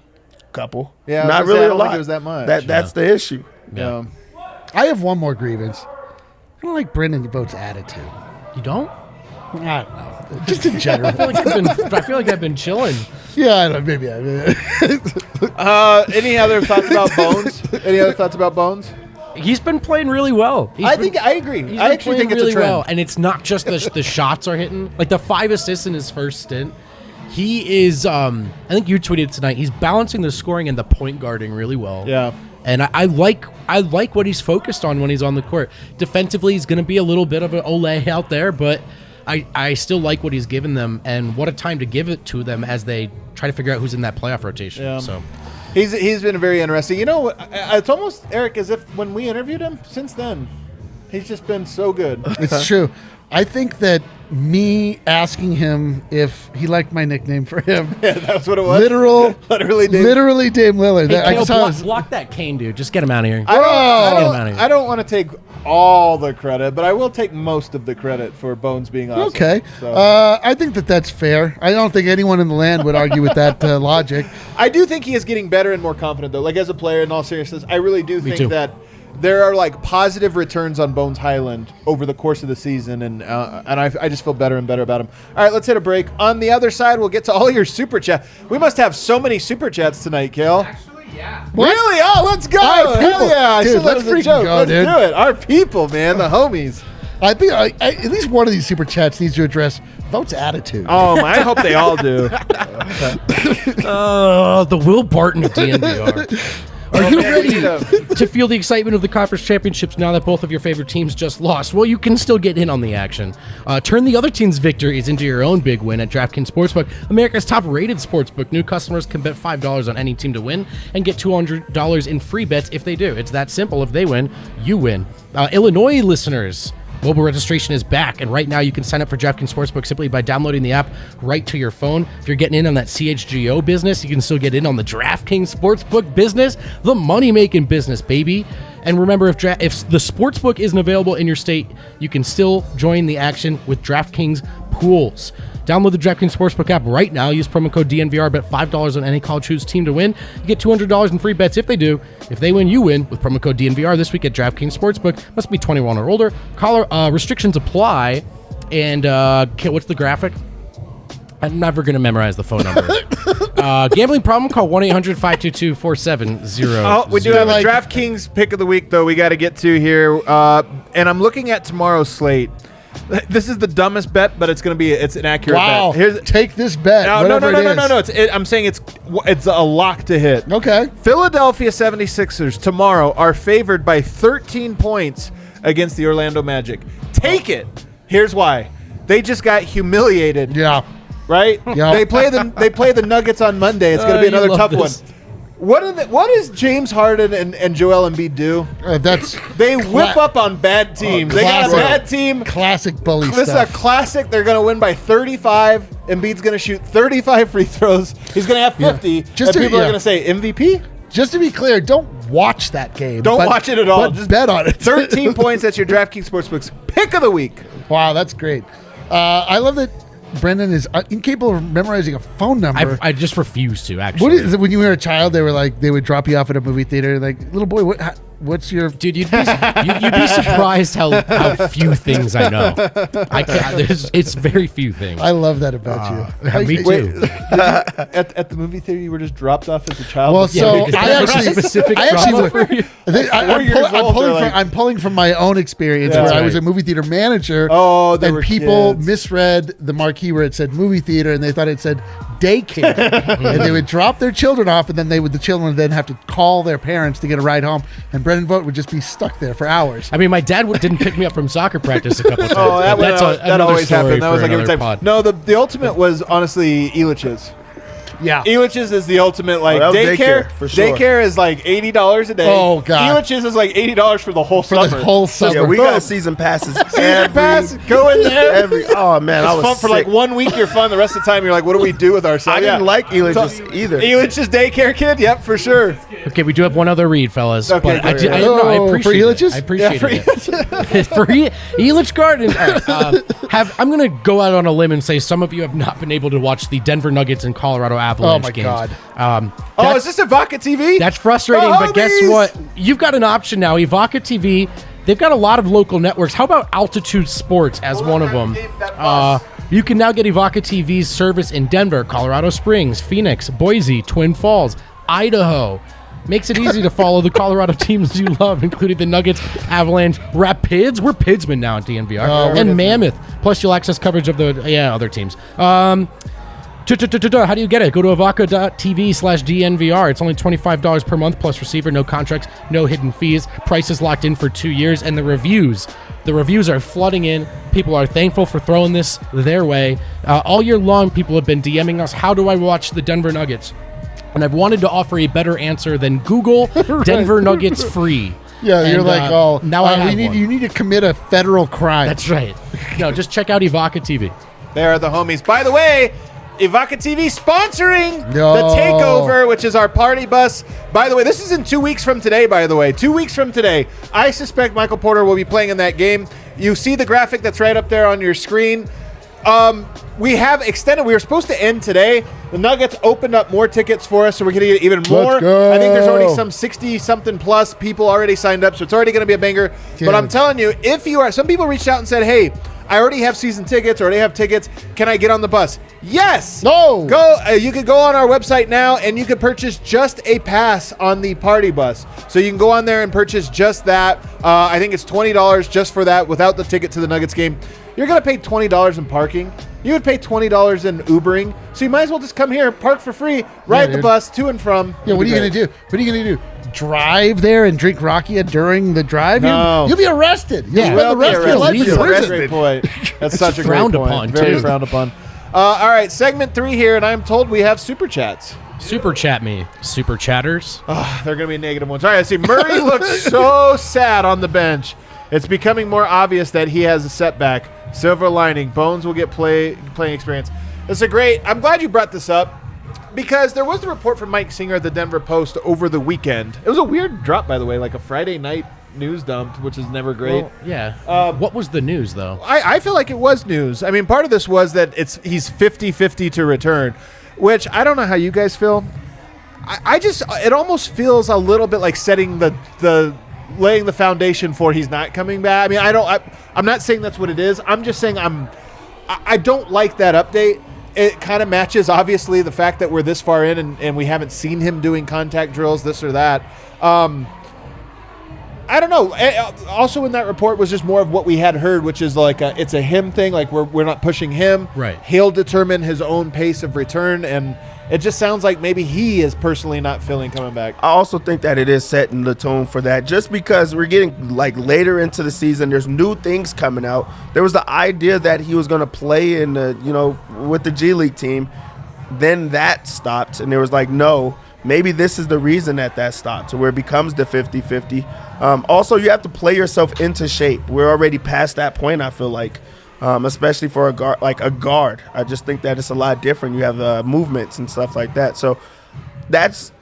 Couple. Yeah, not really a lot. Think it was that much. That's the issue. Yeah. I have one more grievance. I don't like Brendan Vogt's attitude. You don't? I don't know. Just in general. I feel like I've been chilling. Yeah, I don't know. Maybe. Any other thoughts about Bones? Any other thoughts about Bones? He's been playing really well. I agree. I actually think it's a trend. Well, and it's not just the shots are hitting. Like the 5 assists in his first stint. He is, I think you tweeted tonight, he's balancing the scoring and the point guarding really well. Yeah. And I like what he's focused on when he's on the court. Defensively, he's going to be a little bit of an Olay out there, but I still like what he's given them, and what a time to give it to them as they try to figure out who's in that playoff rotation. Yeah. So. He's been very interesting. You know, it's almost, Eric, as if when we interviewed him, since then, he's just been so good. It's true. I think that me asking him if he liked my nickname for him. Yeah, that's what it was. Literally Dame Lillard. Hey, block that Kane dude. Just get him out of here. I don't want to take all the credit, but I will take most of the credit for Bones being awesome. Okay. So. I think that's fair. I don't think anyone in the land would argue with that logic. I do think he is getting better and more confident, though. Like, as a player, in all seriousness, I really do think that there are like positive returns on Bones Highland over the course of the season, and I just feel better and better about him. All right, let's hit a break. On the other side, we'll get to all your super chat. We must have so many super chats tonight, Kale. Actually, What? Really? Oh, let's go. Our people. Hell yeah. I Dude, said that let's as a freaking joke. go, Let's dude. do it. Our people, man. The homies. I think at least one of these super chats needs to address Vogt's attitude. Oh, I hope they all do. The Will Barton of DNVR. Are you ready to feel the excitement of the conference championships now that both of your favorite teams just lost? Well, you can still get in on the action. Turn the other team's victories into your own big win at DraftKings Sportsbook, America's top-rated sportsbook. New customers can bet $5 on any team to win and get $200 in free bets if they do. It's that simple. If they win, you win. Illinois listeners, mobile registration is back, and right now you can sign up for DraftKings Sportsbook simply by downloading the app right to your phone. If you're getting in on that CHGO business, you can still get in on the DraftKings Sportsbook business, the money-making business, baby. And remember, if the Sportsbook isn't available in your state, you can still join the action with DraftKings Pools. Download the DraftKings Sportsbook app right now. Use promo code DNVR. Bet $5 on any college hoops team to win. You get $200 in free bets if they do. If they win, you win with promo code DNVR this week at DraftKings Sportsbook. Must be 21 or older. Restrictions apply. And what's the graphic? I'm never going to memorize the phone number. Gambling problem? Call 1-800-522-4700. Oh, we do have a DraftKings pick of the week, though, we got to get to here. And I'm looking at tomorrow's slate. This is the dumbest bet, but it's an accurate wow. bet. Take this bet. No. I'm saying it's a lock to hit. Okay. Philadelphia 76ers tomorrow are favored by 13 points against the Orlando Magic. Take it. Here's why. They just got humiliated. Yeah. Right? Yeah. They play the Nuggets on Monday. It's going to be another tough one. What does James Harden and Joel Embiid do? They whip up on bad teams. They got a bad team. Classic bully This stuff. is a classic. They're going to win by 35. Embiid's going to shoot 35 free throws. He's going to have 50. Yeah. And people are going to say MVP? Just to be clear, don't watch that game. Don't watch it at all. Just bet on it. 13 points. That's your DraftKings Sportsbook's pick of the week. Wow, that's great. I love that Brendan is incapable of memorizing a phone number. I just refuse to, actually. What is it, when you were a child, they would drop you off at a movie theater, like, little boy, what's your... Dude, you'd be surprised how few things I know. It's very few things. I love that about you. Me too. At the movie theater, you were just dropped off as a child? Well, so I I'm pulling from my own experience where I was a movie theater manager. Oh, there and were people kids. misread the marquee where it said movie theater, and they thought it said daycare. And they would drop their children off, and then the children would then have to call their parents to get a ride home. And Brendan Vogt would just be stuck there for hours. I mean, my dad didn't pick me up from soccer practice a couple times. Oh, that always happened. That was like every time. Pod. No, the ultimate was honestly Elitch's. Yeah. Elitch's is the ultimate, like, that was daycare. for sure. Daycare is like $80 a day. Oh, God. Elitch's is like $80 for the whole summer. For the whole summer. Yeah, we got season passes. Season pass, go in there. Oh, man, I was fun for like 1 week. You're fun. The rest of the time, you're like, what do we do with ourselves? I didn't like Elitch's either. Elitch's daycare kid? Yep, for sure. Okay, we do have one other read, fellas. Okay, but I for appreciate Elitch's? it. I appreciate Yeah, it. For Elitch Gardens. All right, I'm going to go out on a limb and say some of you have not been able to watch the Denver Nuggets and Colorado Avalanche my games. God. Is this Vodka TV? That's frustrating, but guess what? You've got an option now. Vodka TV, they've got a lot of local networks. How about Altitude Sports as one of them? You can now get Vodka TV's service in Denver, Colorado Springs, Phoenix, Boise, Twin Falls, Idaho. Makes it easy to follow the Colorado teams you love, including the Nuggets, Avalanche, Rapids. We're Pidsman now at DNVR. And Mammoth. Plus, you'll access coverage of the other teams. How do you get it? Go to avaca.tv/DNVR. It's only $25 per month plus receiver, no contracts, no hidden fees. Price is locked in for 2 years. And the reviews are flooding in. People are thankful for throwing this their way. All year long, people have been DMing us, how do I watch the Denver Nuggets? And I've wanted to offer a better answer than Google Denver Nuggets free. Yeah, and, you're like, you need to commit a federal crime. That's right. No, just check out Vodka TV. They are the homies. By the way, Vodka TV sponsoring the Takeover, which is our party bus. By the way, this is in 2 weeks from today, 2 weeks from today. I suspect Michael Porter will be playing in that game. You see the graphic that's right up there on your screen. We have extended. We were supposed to end today. The Nuggets opened up more tickets for us, so we're going to get even more. Let's go. I think there's already some 60-something plus people already signed up, so it's already going to be a banger. Dude. But I'm telling you, if you are, some people reached out and said, hey, I already have season tickets, already have tickets. Can I get on the bus? Yes. No. Go. You can go on our website now, and you can purchase just a pass on the party bus. So you can go on there and purchase just that. I think it's $20 just for that without the ticket to the Nuggets game. You're going to pay $20 in parking. You would pay $20 in Ubering. So you might as well just come here, park for free, ride the bus to and from. Yeah, what are you going to do? What are you going to do? Drive there and drink rakia during the drive? No. You'll be arrested. You'll Yeah, spend the rest of your life in That's a prison. great point. That's such a great frowned point. upon, Very too. frowned upon. All right, segment 3 here, and I'm told we have super chats. Super chat me. Super chatters. They're going to be negative ones. All right, I see Murray looks so sad on the bench. It's becoming more obvious that he has a setback. Silver lining. Bones will get playing experience. It's a great. I'm glad you brought this up because there was a report from Mike Singer at the Denver Post over the weekend. It was a weird drop, by the way, like a Friday night news dump, which is never great. Well, yeah. What was the news, though? I feel like it was news. I mean, part of this was that he's 50-50 to return, which I don't know how you guys feel. I just it almost feels a little bit like setting the laying the foundation for he's not coming back. I mean, I'm not saying that's what it is. I'm just saying I don't like that update. It kind of matches, obviously, the fact that we're this far in and we haven't seen him doing contact drills, this or that. I don't know. Also in that report was just more of what we had heard, which is like it's a him thing. Like we're not pushing him. Right. He'll determine his own pace of return, and it just sounds like maybe he is personally not feeling coming back. I also think that it is setting the tone for that just because we're getting like later into the season. There's new things coming out. There was the idea that he was going to play in with the G League team. Then that stopped, and there was like, no, maybe this is the reason that stopped, so where it becomes the 50-50. Also, you have to play yourself into shape. We're already past that point, I feel like, especially for a guard. I just think that it's a lot different. You have movements and stuff like that. So that's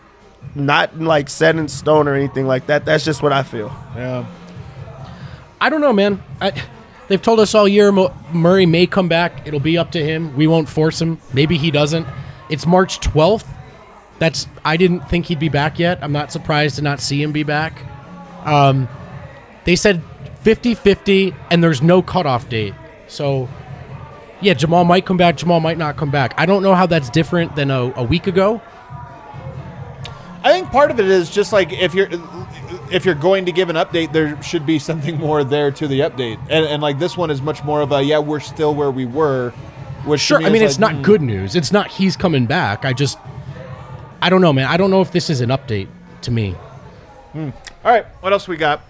not like set in stone or anything like that. That's just what I feel. Yeah. I don't know, man. They've told us all year Murray may come back. It'll be up to him. We won't force him. Maybe he doesn't. It's March 12th. I didn't think he'd be back yet. I'm not surprised to not see him be back. They said 50-50, and there's no cutoff date. So, yeah, Jamal might come back. Jamal might not come back. I don't know how that's different than a week ago. I think part of it is just like if you're going to give an update, there should be something more there to the update. And like this one is much more of a, we're still where we were. Which Sure, to I me mean, is it's like, not good news. It's not he's coming back. I don't know, man. I don't know if this is an update to me. All right, what else we got?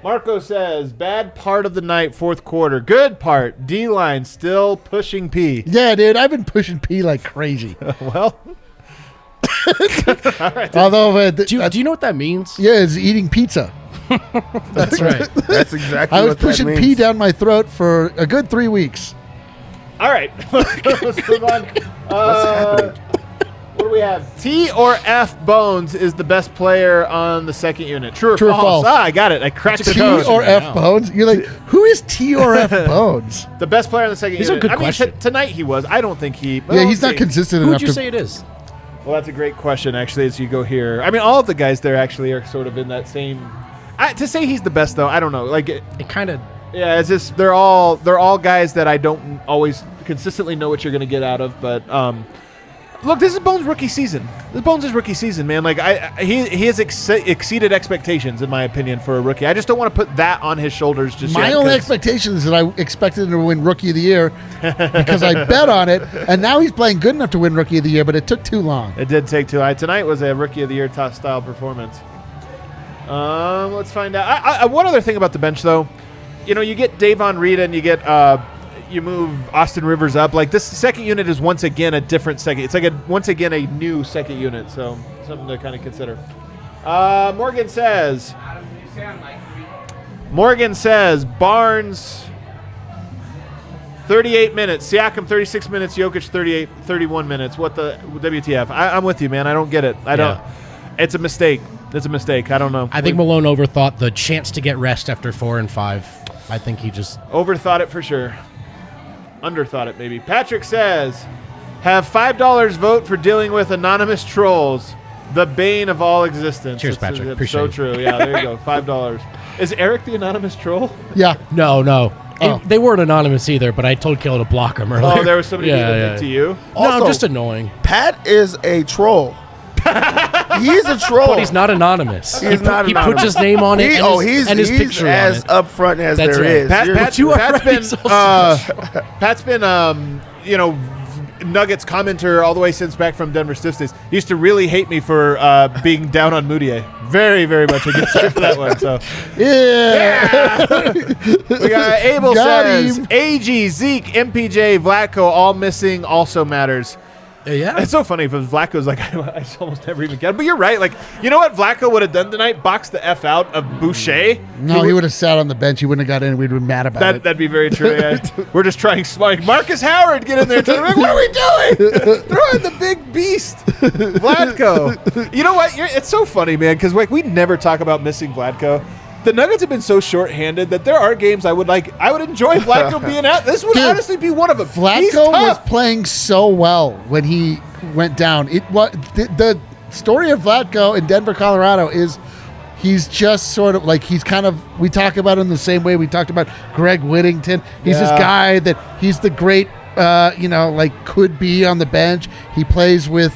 Marco says, bad part of the night, fourth quarter. Good part, D-line still pushing P. Yeah, dude, I've been pushing P like crazy. Well, all right. Although, Do you know what that means? yeah, it's eating pizza. That's right. That's exactly I was what that pushing means. P down my throat for a good 3 weeks. All right, let's move on. What's happening? What do we have? T or F Bones is the best player on the second unit. True or True or false? false? I got it. I cracked the T code. or right F now. Bones? You're like, who is T or F Bones? The best player on the second These are unit. good I mean, questions. tonight he was. I don't think he. Yeah, he's not consistent Who enough would you to. say it is? Well, that's a great question, actually, as you go here. I mean, all of the guys there actually are sort of in that same. To say he's the best, though, I don't know. Like, It kind of. yeah, it's just they're all guys that I don't always consistently know what you're going to get out of. But look, this is Bones' rookie season. This is Bones' rookie season, man. Like he has exceeded expectations in my opinion for a rookie. I just don't want to put that on his shoulders just My yet. only 'Cause- expectation is that I expected him to win Rookie of the Year because I bet on it, and now he's playing good enough to win Rookie of the Year, but it took too long. It did take two. Tonight was a rookie of the year top style performance. Let's find out. One other thing about the bench, though, you get Davon Reed and you get you move Austin Rivers up. Like this second unit is once again a different second. It's like once again a new second unit. So something to kind of consider. Morgan says Barnes 38 minutes, Siakam 36 minutes, Jokic 31 minutes. What the WTF? I'm with you, man. I don't get it. I don't. It's a mistake. It's a mistake. I don't know. I think Malone overthought the chance to get rest after 4 and 5. I think he just. Overthought it for sure. Underthought it maybe. Patrick says, have $5 vote for dealing with anonymous trolls. The bane of all existence. Cheers, It's Patrick. so Appreciate it. true. Yeah, there you go. $5. Is Eric the anonymous troll? Yeah. No. Oh. They weren't anonymous either, but I told Kayla to block them earlier. Oh, there was somebody doing it to you? Also, no, just annoying. Pat is a troll. He's a troll. But he's not anonymous. He's not He anonymous. puts his name on it and his he's picture as on it. upfront as That's there right. is. Pat's been, Nuggets commenter all the way since back from Denver Stiffs days. He used to really hate me for being down on Moutier. Very, very much against him for that one. So Yeah. we got Abel Got says him. AG, Zeke, MPJ, Vlatko all missing also matters. Yeah. It's so funny because Vlatko's like, I almost never even get him. But you're right. Like, you know what Vlatko would have done tonight? Boxed the F out of Boucher. No, he would have sat on the bench. He wouldn't have got in. We'd been mad about it. That'd be very true. Yeah. We're just trying smart. Marcus Howard, get in there. Like, what are we doing? Throw in the big beast, Vlatko. You know what? It's so funny, man, because like we never talk about missing Vlatko. The Nuggets have been so short-handed that there are games I would enjoy Vlatko being out. This would honestly be one of them. He's Vlatko was tough. playing so well when he went down. It was the story of Vlatko in Denver, Colorado is he's just sort of like we talk about him the same way we talked about Greg Whittington. He's this guy that he's the great could be on the bench. He plays with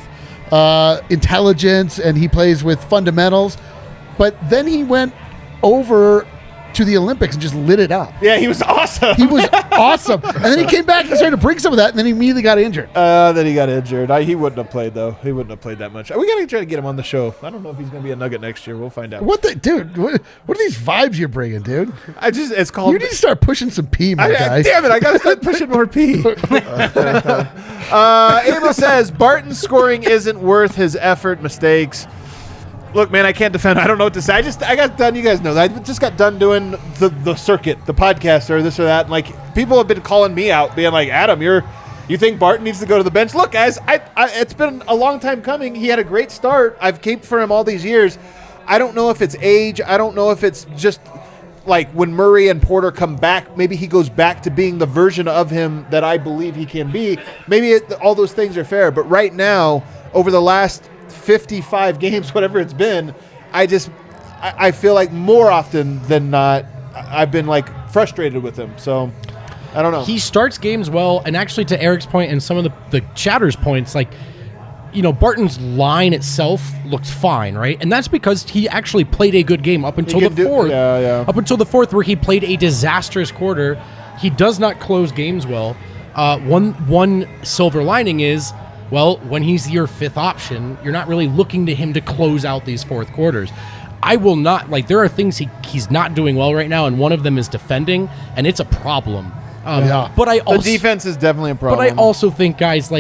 intelligence and he plays with fundamentals. But then he went over to the Olympics and just lit it up. Yeah, he was awesome. He was awesome. And then he came back and started to bring some of that, and then he immediately got injured. Then he got injured. He wouldn't have played, though. He wouldn't have played that much. We got to try to get him on the show. I don't know if he's going to be a Nugget next year. We'll find out. What are these vibes you're bringing, dude? It's called... You need to start pushing some pee, my guy. Damn it, I got to start pushing more pee. Abel says, Barton's scoring isn't worth his effort, mistakes. Look, man, I can't defend. I don't know what to say. I got done. You guys know that. I just got done doing the circuit, the podcast, or this or that. And like people have been calling me out, being like, Adam, you think Barton needs to go to the bench? Look, guys, it's been a long time coming. He had a great start. I've caped for him all these years. I don't know if it's age. I don't know if it's just like when Murray and Porter come back, maybe he goes back to being the version of him that I believe he can be. Maybe all those things are fair. But right now, over the last 55 games, whatever it's been, I feel like more often than not, I've been like frustrated with him. So I don't know. He starts games well, and actually to Eric's point and some of the chatter's points, like, Barton's line itself looked fine, right? And that's because he actually played a good game up until the fourth. Up until the fourth, where he played a disastrous quarter. He does not close games well. One silver lining is, well, when he's your fifth option, you're not really looking to him to close out these fourth quarters. I will not, there are things he's not doing well right now, and one of them is defending, and it's a problem. But the defense is definitely a problem. But I also think, guys,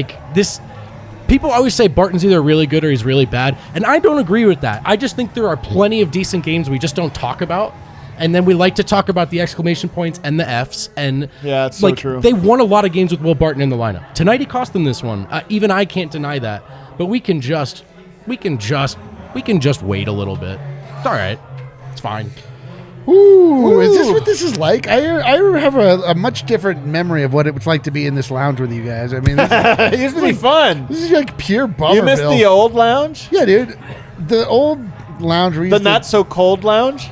people always say Barton's either really good or he's really bad, and I don't agree with that. I just think there are plenty of decent games we just don't talk about. And then we like to talk about the exclamation points and the Fs. And yeah, it's so true. They won a lot of games with Will Barton in the lineup. Tonight he cost them this one. Even I can't deny that. But we can just wait a little bit. It's all right. It's fine. Ooh, is this what this is like? I have a much different memory of what it was like to be in this lounge with you guys. I mean, it used to be fun. This is like pure bummer. You missed the old lounge? Yeah, dude. The old lounge. The not so cold lounge?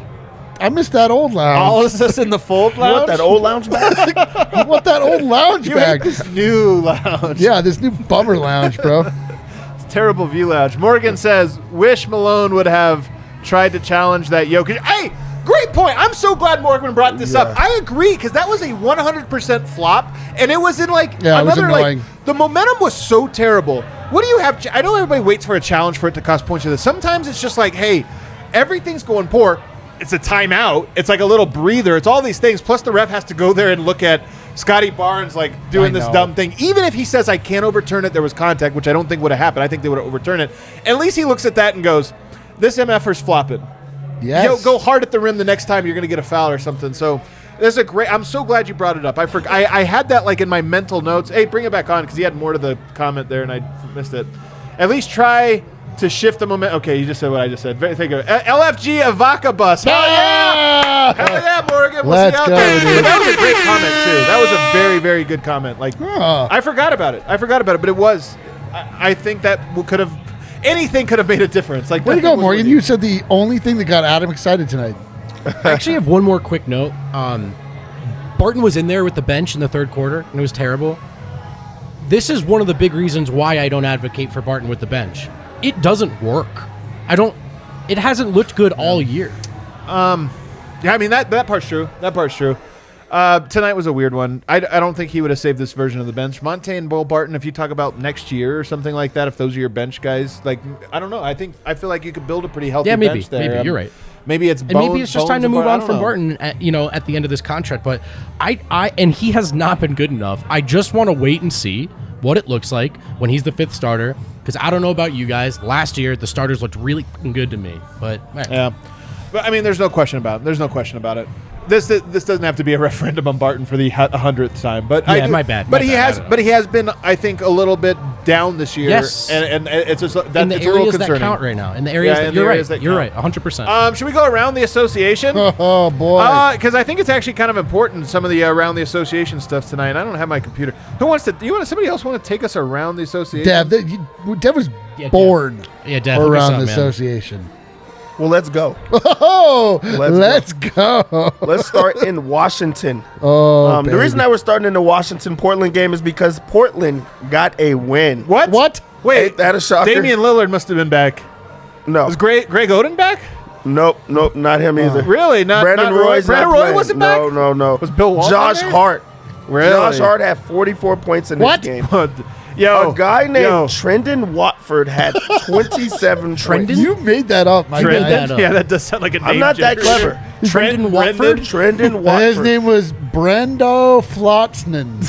I miss that old lounge. All of us in the fold lounge? You want that old lounge back? I want that old lounge back. This new lounge. Yeah, this new bummer lounge, bro. It's terrible view lounge. Morgan says, wish Malone would have tried to challenge that Jokic. Hey, great point. I'm so glad Morgan brought this up. I agree, because that was a 100% flop, and it was in another, the momentum was so terrible. What do you have? I know everybody waits for a challenge for it to cost points. Sometimes it's just like, hey, everything's going poor. It's a timeout. It's like a little breather. It's all these things. Plus, the ref has to go there and look at Scotty Barnes doing this dumb thing. Even if he says, I can't overturn it, there was contact, which I don't think would have happened. I think they would have overturned it. At least he looks at that and goes, this MFer's flopping. Yes. Go hard at the rim the next time you're going to get a foul or something. So there's I'm so glad you brought it up. I had that in my mental notes. Hey, bring it back on, because he had more to the comment there and I missed it. At least try to shift the momentum. Okay, you just said what I just said. Thank you. LFG Avaca bus. Hell yeah! Hell yeah, Morgan. Let's go, dude. That was a great comment too. That was a very, very good comment. I forgot about it. But it was. I think that could have. Anything could have made a difference. Way to go, Morgan. You said the only thing that got Adam excited tonight. I actually have one more quick note. Barton was in there with the bench in the third quarter, and it was terrible. This is one of the big reasons why I don't advocate for Barton with the bench. It doesn't work. It hasn't looked good all year. Yeah, I mean, that part's true. That part's true. Tonight was a weird one. I don't think he would have saved this version of the bench. Monte and Will Barton, if you talk about next year or something like that, if those are your bench guys, like, I don't know. I feel like you could build a pretty healthy bench there. Maybe you're right. Maybe it's maybe it's just time to move on from Barton at the end of this contract. But and he has not been good enough. I just want to wait and see what it looks like when he's the fifth starter. Because I don't know about you guys. Last year, the starters looked really good to me. But yeah, but I mean, there's no question about it. This doesn't have to be a referendum on Barton for the 100th time, but yeah, my bad. But he has been, I think, a little bit down this year. Yes, and it's just that in the it's areas a little concerning that count right now. In the areas that you're right, 100%. Should we go around the association? Oh boy, because I think it's actually kind of important, some of the around the association stuff tonight. I don't have my computer. Somebody else want to take us around the association? Dev was born Dev, around the association. Well, let's go. Oh, let's go. Let's start in Washington. Oh, the reason that we're starting in the Washington-Portland game is because Portland got a win. What? Wait, Ain't that a shocker? Damian Lillard must have been back. No. Was Greg Oden back? Nope, not him either. Really? Brandon Roy wasn't back? No. Was Bill Walton Josh there? Hart. Really? Josh Hart had 44 points in this game. Yo, a guy named Trendon Watford had 27 points. You made that up, my guy. Yeah, that does sound like a name. I'm not that clever. Trendon Watford? Trendon Watford. His name was Brendo Flotsman.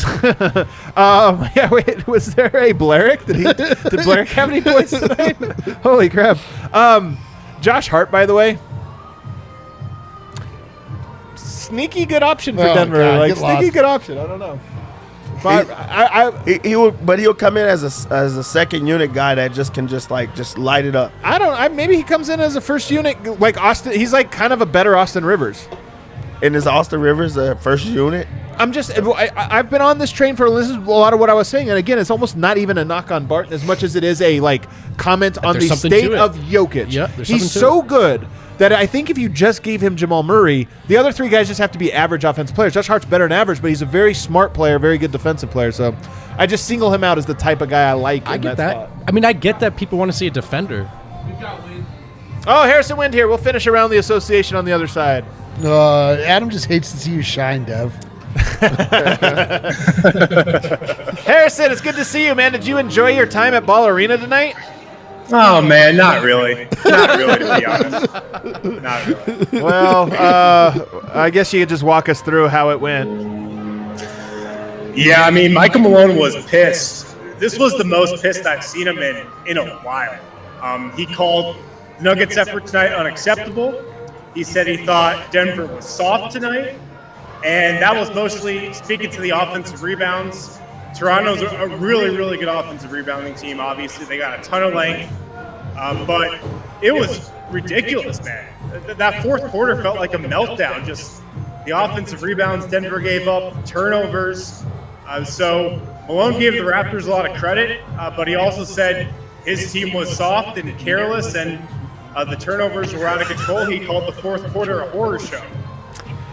Yeah, wait, was there a Blarick? Did Blarick have any points tonight? Holy crap. Josh Hart, by the way. Sneaky good option for Denver. God, sneaky good option. I don't know. But he'll come in as a second unit guy that can light it up. Maybe he comes in as a first unit like Austin. He's like kind of a better Austin Rivers. And is Austin Rivers a first unit? I've been on this train this is a lot of what I was saying, and again, it's almost not even a knock on Barton as much as it is a comment on the state of Jokic. Yeah, he's so good that I think if you just gave him Jamal Murray, the other three guys just have to be average offensive players. Josh Hart's better than average, but he's a very smart player, very good defensive player. So I just single him out as the type of guy I like. I get that. I mean, I get that people want to see a defender. Oh, Harrison Wind here. We'll finish around the association on the other side. Adam just hates to see you shine, Dev. Harrison, it's good to see you, man. Did you enjoy your time at Ball Arena tonight? Oh, man, not really. Not really, to be honest. Not really. Well, I guess you could just walk us through how it went. Yeah, I mean, Michael Malone was pissed. This was the most pissed I've seen him in a while. He called the Nuggets' effort tonight unacceptable. He said he thought Denver was soft tonight, and that was mostly speaking to the offensive rebounds. Toronto's a really, really good offensive rebounding team, obviously. They got a ton of length, but it was ridiculous, man. That fourth quarter felt like a meltdown. Just the offensive rebounds Denver gave up, turnovers. So Malone gave the Raptors a lot of credit, but he also said his team was soft and careless, and the turnovers were out of control. He called the fourth quarter a horror show.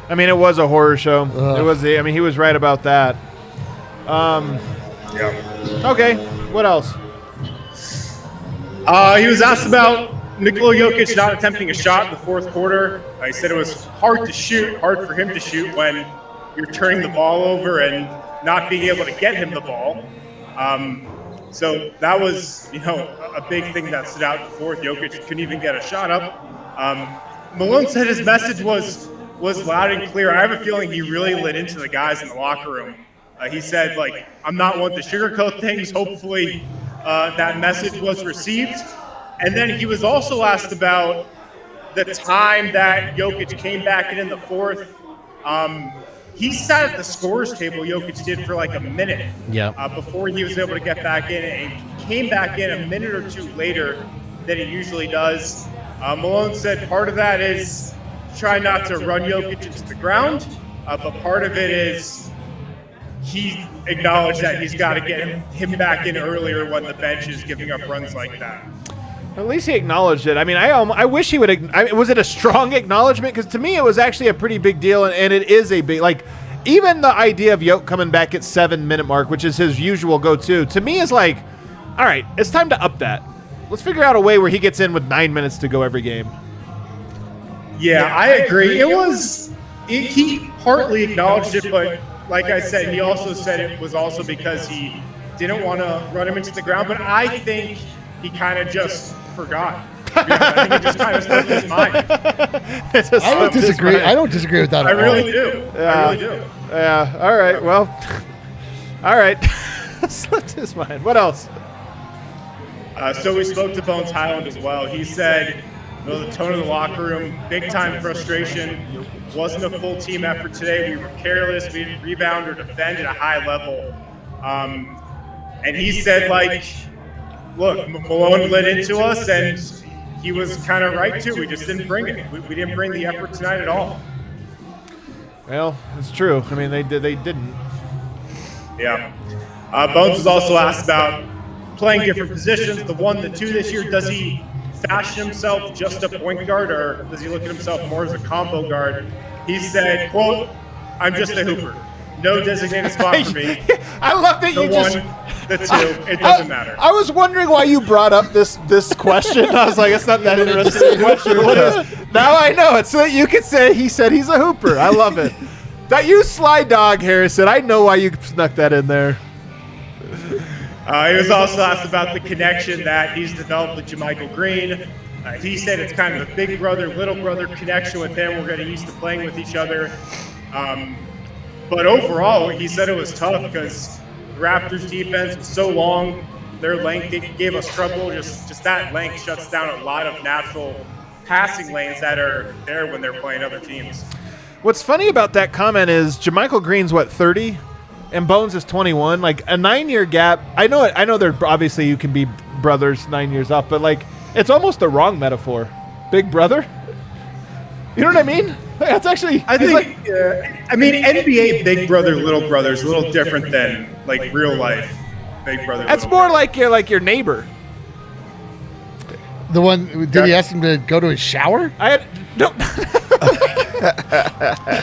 I mean, it was a horror show. It was. I mean, he was right about that. Yeah. Okay. What else? He was asked about Nikola Jokic not attempting a shot in the fourth quarter. He said it was hard for him to shoot when you're turning the ball over and not being able to get him the ball. So that was, a big thing that stood out in the fourth. Jokic couldn't even get a shot up. Malone said his message was loud and clear. I have a feeling he really lit into the guys in the locker room. He said, I'm not one to sugarcoat things. Hopefully that message was received. And then he was also asked about the time that Jokic came back in the fourth. He sat at the scorer's table, Jokic did, for a minute before he was able to get back in. And he came back in a minute or two later than he usually does. Malone said part of that is try not to run Jokic into the ground, but part of it is he acknowledged that he's got to get him back in earlier when the bench is giving up runs like that. At least he acknowledged it. I mean, I wish he would. Was it a strong acknowledgement? Because to me, it was actually a pretty big deal, and it is a big, like, even the idea of Yoke coming back at 7-minute mark, which is his usual go-to, to me is like, all right, it's time to up that. Let's figure out a way where he gets in with 9 minutes to go every game. Yeah, I agree. He partly acknowledged it, but like I said, he also said it was also because he didn't want to run him into the ground. But I think he kind of just forgot. I think it just kind of slipped his mind. I don't disagree. I don't disagree with that at all. I really do. Yeah. I really do. Yeah. All right. Well. All right. Slipped his mind. What else? So we spoke to Bones Highland as well. He said, the tone of the locker room, big time frustration. Wasn't a full team effort today. We were careless. We didn't rebound or defend at a high level. And he said, like, look, Malone lit into us, and he was kind of right too. We just didn't bring it. We didn't bring the effort tonight at all. Well, it's true. I mean, they didn't. Yeah. Bones was also asked about playing different positions, the 1, the 2 this year. Does he fashion himself just a point guard, or does he look at himself more as a combo guard? He said, quote, "I'm just a hooper. No designated spot for me." I love that the you 1, just... the 2, it doesn't matter. I was wondering why you brought up this question. I was like, it's not that interesting a question. What is? Now I know it. So that you could say he said he's a hooper. I love it. That you sly dog, Harrison. I know why you snuck that in there. He was also asked about the connection that he's developed with JaMychal Green. He said it's kind of a big brother, little brother connection with him. We're getting used to playing with each other. But overall, he said it was tough because the Raptors' defense was so long. Their length gave us trouble. Just that length shuts down a lot of natural passing lanes that are there when they're playing other teams. What's funny about that comment is JaMychal Green's, 30? And Bones is 21. Like, a 9-year gap. I know they're obviously you can be brothers 9 years off, but like it's almost the wrong metaphor. Big brother? You know what I mean? That's actually I think NBA big brother, little brother is a little different than like real life big brother. That's more like your neighbor. The one, did he ask him to go to his shower? No.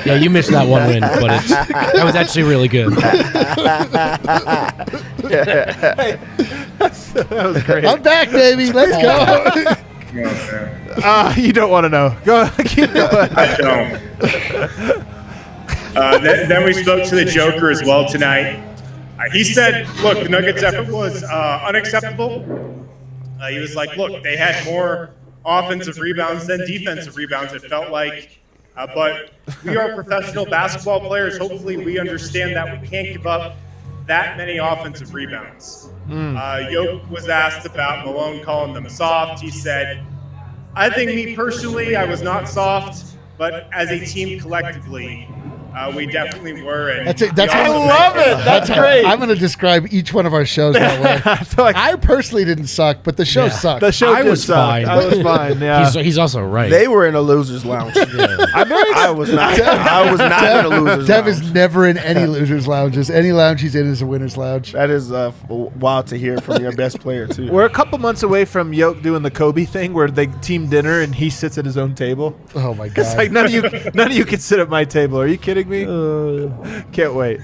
Yeah, you missed that one win, but that was actually really good. Hey, that was great. I'm back, baby. Let's go. You don't want to know. Go. Keep going. I don't. Then we spoke to the Joker as well tonight. He said, look, the Nuggets' effort was unacceptable. He was like, look, they had more offensive rebounds than defensive rebounds, it felt like. But we are professional basketball players. Hopefully we understand that we can't give up that many offensive rebounds. Yoke was asked about Malone calling them soft. He said, I think me personally, I was not soft, but as a team collectively, we definitely were. And I love it. That's great. I'm going to describe each one of our shows that way. I personally didn't suck, but the show sucked. The show was fine. I was fine. Yeah. He's also right. They were in a loser's lounge. I was not. I was not in a loser's Dev lounge. is never in any loser's lounges. Any lounge he's in is a winner's lounge. That is wild to hear from your best player too. We're a couple months away from Yoke doing the Kobe thing, where they team dinner and he sits at his own table. Oh my god! It's like none of you can sit at my table. Are you kidding me? Can't wait.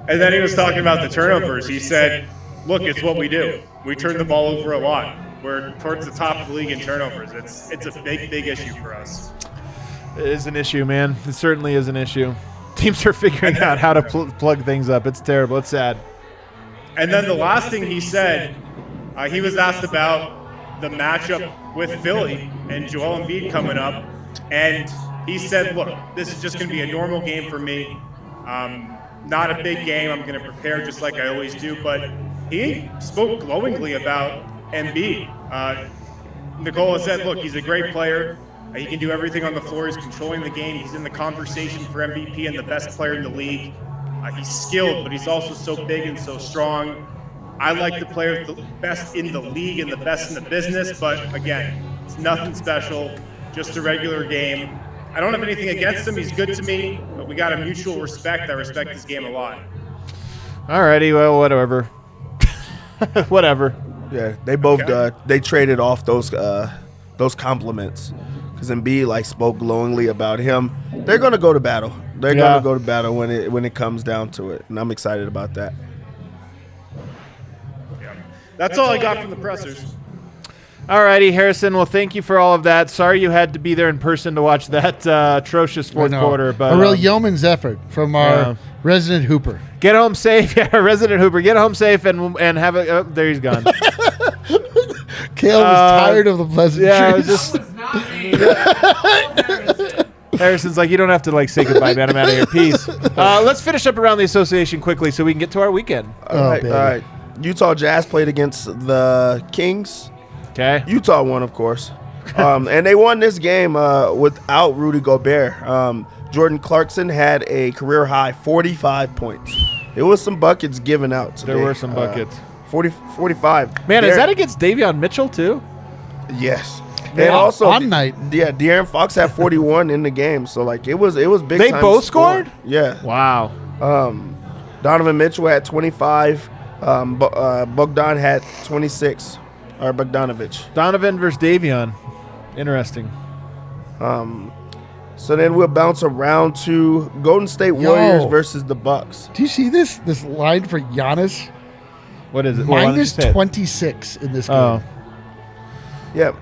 And then he was talking about the turnovers. He said, look, it's what we do. We turn the ball over a lot. We're towards the top of the league in turnovers. It's a big issue for us. It is an issue, man. It certainly is an issue. Teams are figuring out how to plug things up. It's terrible. It's sad. And then the last thing he said, he was asked about the matchup with Philly and Joel Embiid coming up. And he said, look, this is just going to be a normal game for me. Not a big game. I'm going to prepare just like I always do. But he spoke glowingly about Embiid. Nikola said, look, he's a great player. He can do everything on the floor. He's controlling the game. He's in the conversation for MVP and the best player in the league. He's skilled, but he's also so big and so strong. I like the player the best in the league and the best in the business. But again, it's nothing special, just a regular game. I don't have anything against him. He's good to me, but we got a mutual respect. I respect his game a lot. Alrighty, well, whatever. Whatever. Yeah, they both they traded off those compliments because Embiid spoke glowingly about him. They're gonna go to battle. They're gonna go to battle when it comes down to it, and I'm excited about that. Yeah. That's all I got from the pressers. All righty, Harrison. Well, thank you for all of that. Sorry you had to be there in person to watch that atrocious fourth quarter. But a real yeoman's effort from our resident Hooper. Get home safe. Yeah, resident Hooper. Get home safe and have a. Oh, there he's gone. Kale was tired of the pleasantries. Yeah, it was just. Harrison's like, you don't have to say goodbye, man. I'm out of here. Peace. Let's finish up around the association quickly so we can get to our weekend. All right. Utah Jazz played against the Kings. Okay. Utah won, of course. And they won this game without Rudy Gobert. Jordan Clarkson had a career-high 45 points. There was some buckets given out today. There were some buckets. 45. Man, is that against Davion Mitchell, too? Yes. And also, on night. Yeah, De'Aaron Fox had 41 in the game. So, it was big They time both scoring. scored? Yeah. Wow. Donovan Mitchell had 25. Bogdan had 26. Or Bogdanovich. Donovan versus Davion. Interesting. So then we'll bounce around to Golden State Warriors versus the Bucks. Do you see this line for Giannis? What is it? Minus 26 in this game. Yeah,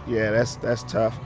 yeah, that's tough.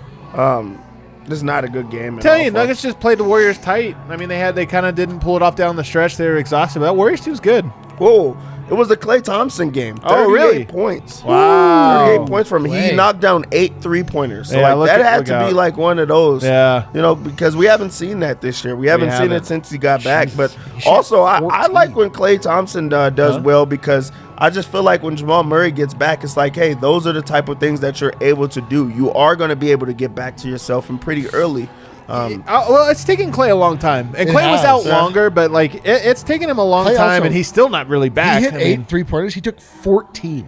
This is not a good game. Tell you, Nuggets just played the Warriors tight. I mean, they kind of didn't pull it off down the stretch. They were exhausted. But that Warriors team's good. Whoa. It was a Klay Thompson game. 38 Oh, really? points. Wow. 38 points from him. He knocked down 8 3-pointers. So Yeah, that had to be one of those. Yeah. Because we haven't seen that this year. We haven't seen it since he got back. But also, I like when Klay Thompson does well because I just feel like when Jamal Murray gets back, it's hey, those are the type of things that you're able to do. You are going to be able to get back to yourself and pretty early. Well, it's taken Klay a long time. And Klay was out longer, but it's taken him a long time, and he's still not really back. He hit 8 3-pointers. He took 14.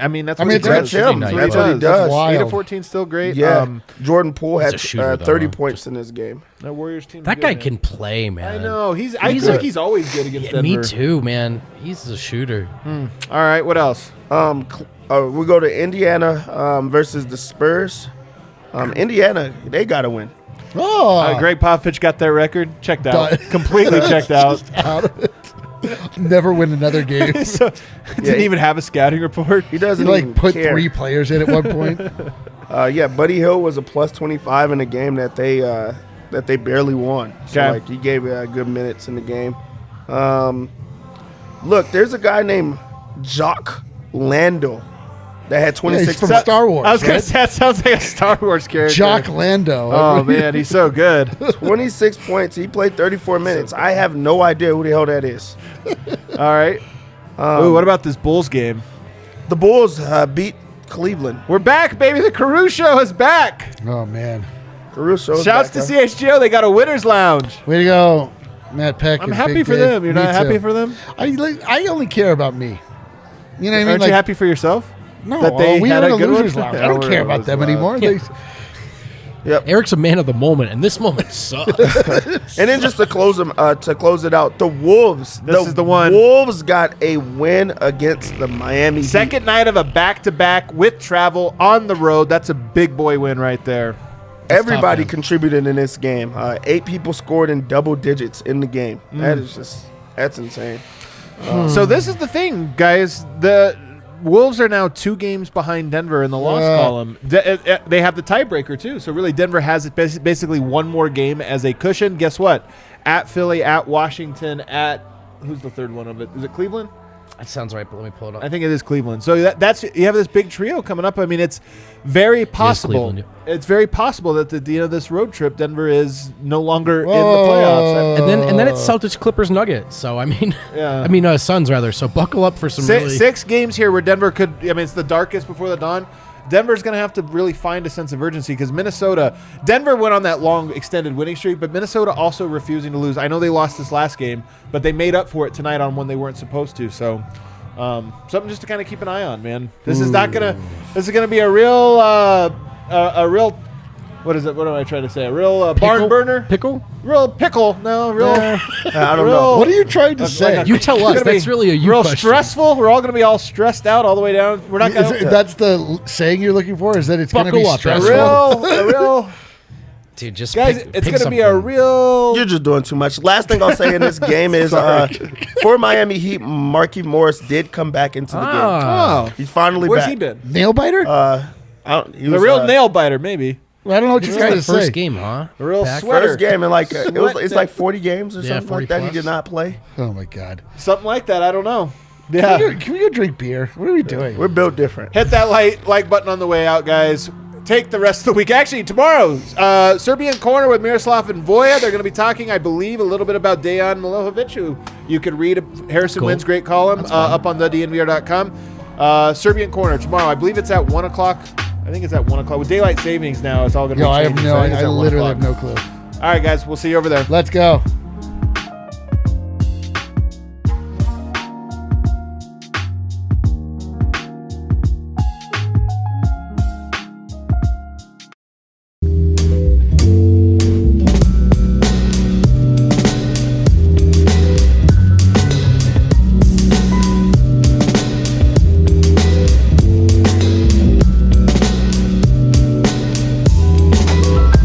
I mean, that's what he does. That's him. That's That's what what he does. 8 of 14 still great. Yeah. Jordan Poole had shooter, 30 points in this game. That Warriors team. That guy can play, man. I know. I feel like he's always good against Denver. Me too, man. He's a shooter. All right, what else? We go to Indiana versus the Spurs. Indiana, they got to win. Greg Popovich got their record checked out. Completely checked out. Out of it. Never win another game. Didn't even have a scouting report. He doesn't He even put care. 3 players in at one point. Buddy Hield was a plus 25 in a game that they barely won. So he gave good minutes in the game. Look, there's a guy named Jock Landale that had 26 from Star Wars. I was going to say, that sounds like a Star Wars character. Jock Lando. Oh, man, he's so good. 26 points. He played 34 minutes. I have no idea who the hell that is. All right. What about this Bulls game? The Bulls beat Cleveland. We're back, baby. The Caruso is back. Oh, man. Caruso. Shouts to CHGO. They got a winner's lounge. Way to go, Matt Peck. I'm and happy Big for Dave. them. You're Me not happy too. for them? I only care about me. You know what I mean? Aren't you happy for yourself? No, that they we had had a a good losers one? lounge. I don't care about them anymore. They, Eric's a man of the moment, and this moment sucks. And then just to close it out, the Wolves. This is the one. Wolves got a win against the Miami Heat. Second night of a back-to-back with travel on the road. That's a big boy win right there. Everybody contributed in this game. 8 people scored in double digits in the game. That's insane. So this is the thing, guys. The Wolves are now 2 games behind Denver in the loss column. They have the tiebreaker, too. So really, Denver has basically one more game as a cushion. Guess what? At Philly, at Washington, at – who's the third one of it? Is it Cleveland? That sounds right, but let me pull it up. I think it is Cleveland. So that's you have this big trio coming up. I mean, it's very possible. It's very possible that this road trip, Denver is no longer in the playoffs. And then it's Celtics, Clippers, Nuggets. So I mean, Suns rather. So buckle up for some 6 games here where Denver could. I mean, it's the darkest before the dawn. Denver's going to have to really find a sense of urgency because Denver went on that long extended winning streak, but Minnesota also refusing to lose. I know they lost this last game, but they made up for it tonight on when they weren't supposed to. So something just to kind of keep an eye on, man. This is not going to. This is going to be a real. What what is it? What am I trying to say? A real barn burner? Pickle? Real pickle? No, real. I don't know. What are you trying to say? You tell us. That's really a you real question. Stressful. We're all going to be all stressed out all the way down. We're not going to. That's the saying you're looking for? Is that it's going to be Buckle up, stressful? a real. Dude, just Guys, pick, it's pick going to be a something. real. You're just doing too much. Last thing I'll say in this game is for Miami Heat, Markieff Morris did come back into the game. Oh. He's finally Where's back. he been? Nail biter? He The was, real nail biter, maybe. I don't know what This you're is trying the to first say. game, huh? A real Back. sweater. first game in like it's like 40 games or Yeah, something 40 like that. He plus. did not play. Oh, my God. Something like that. I don't know. Can Yeah. we go drink beer? What are we doing? We're built different. Hit that like button on the way out, guys. Take the rest of the week. Actually, tomorrow, Serbian Corner with Miroslav and Voya. They're going to be talking, I believe, a little bit about Dejan Milojevic, who you could read Harrison Wynn's great column up on the DNVR.com. Serbian Corner tomorrow. I believe it's at 1 o'clock. I think it's at 1 o'clock. With daylight savings now, it's all going to be I have changing, no. so I think it's I at 1 literally o'clock. have no clue. All right, guys. We'll see you over there. Let's go.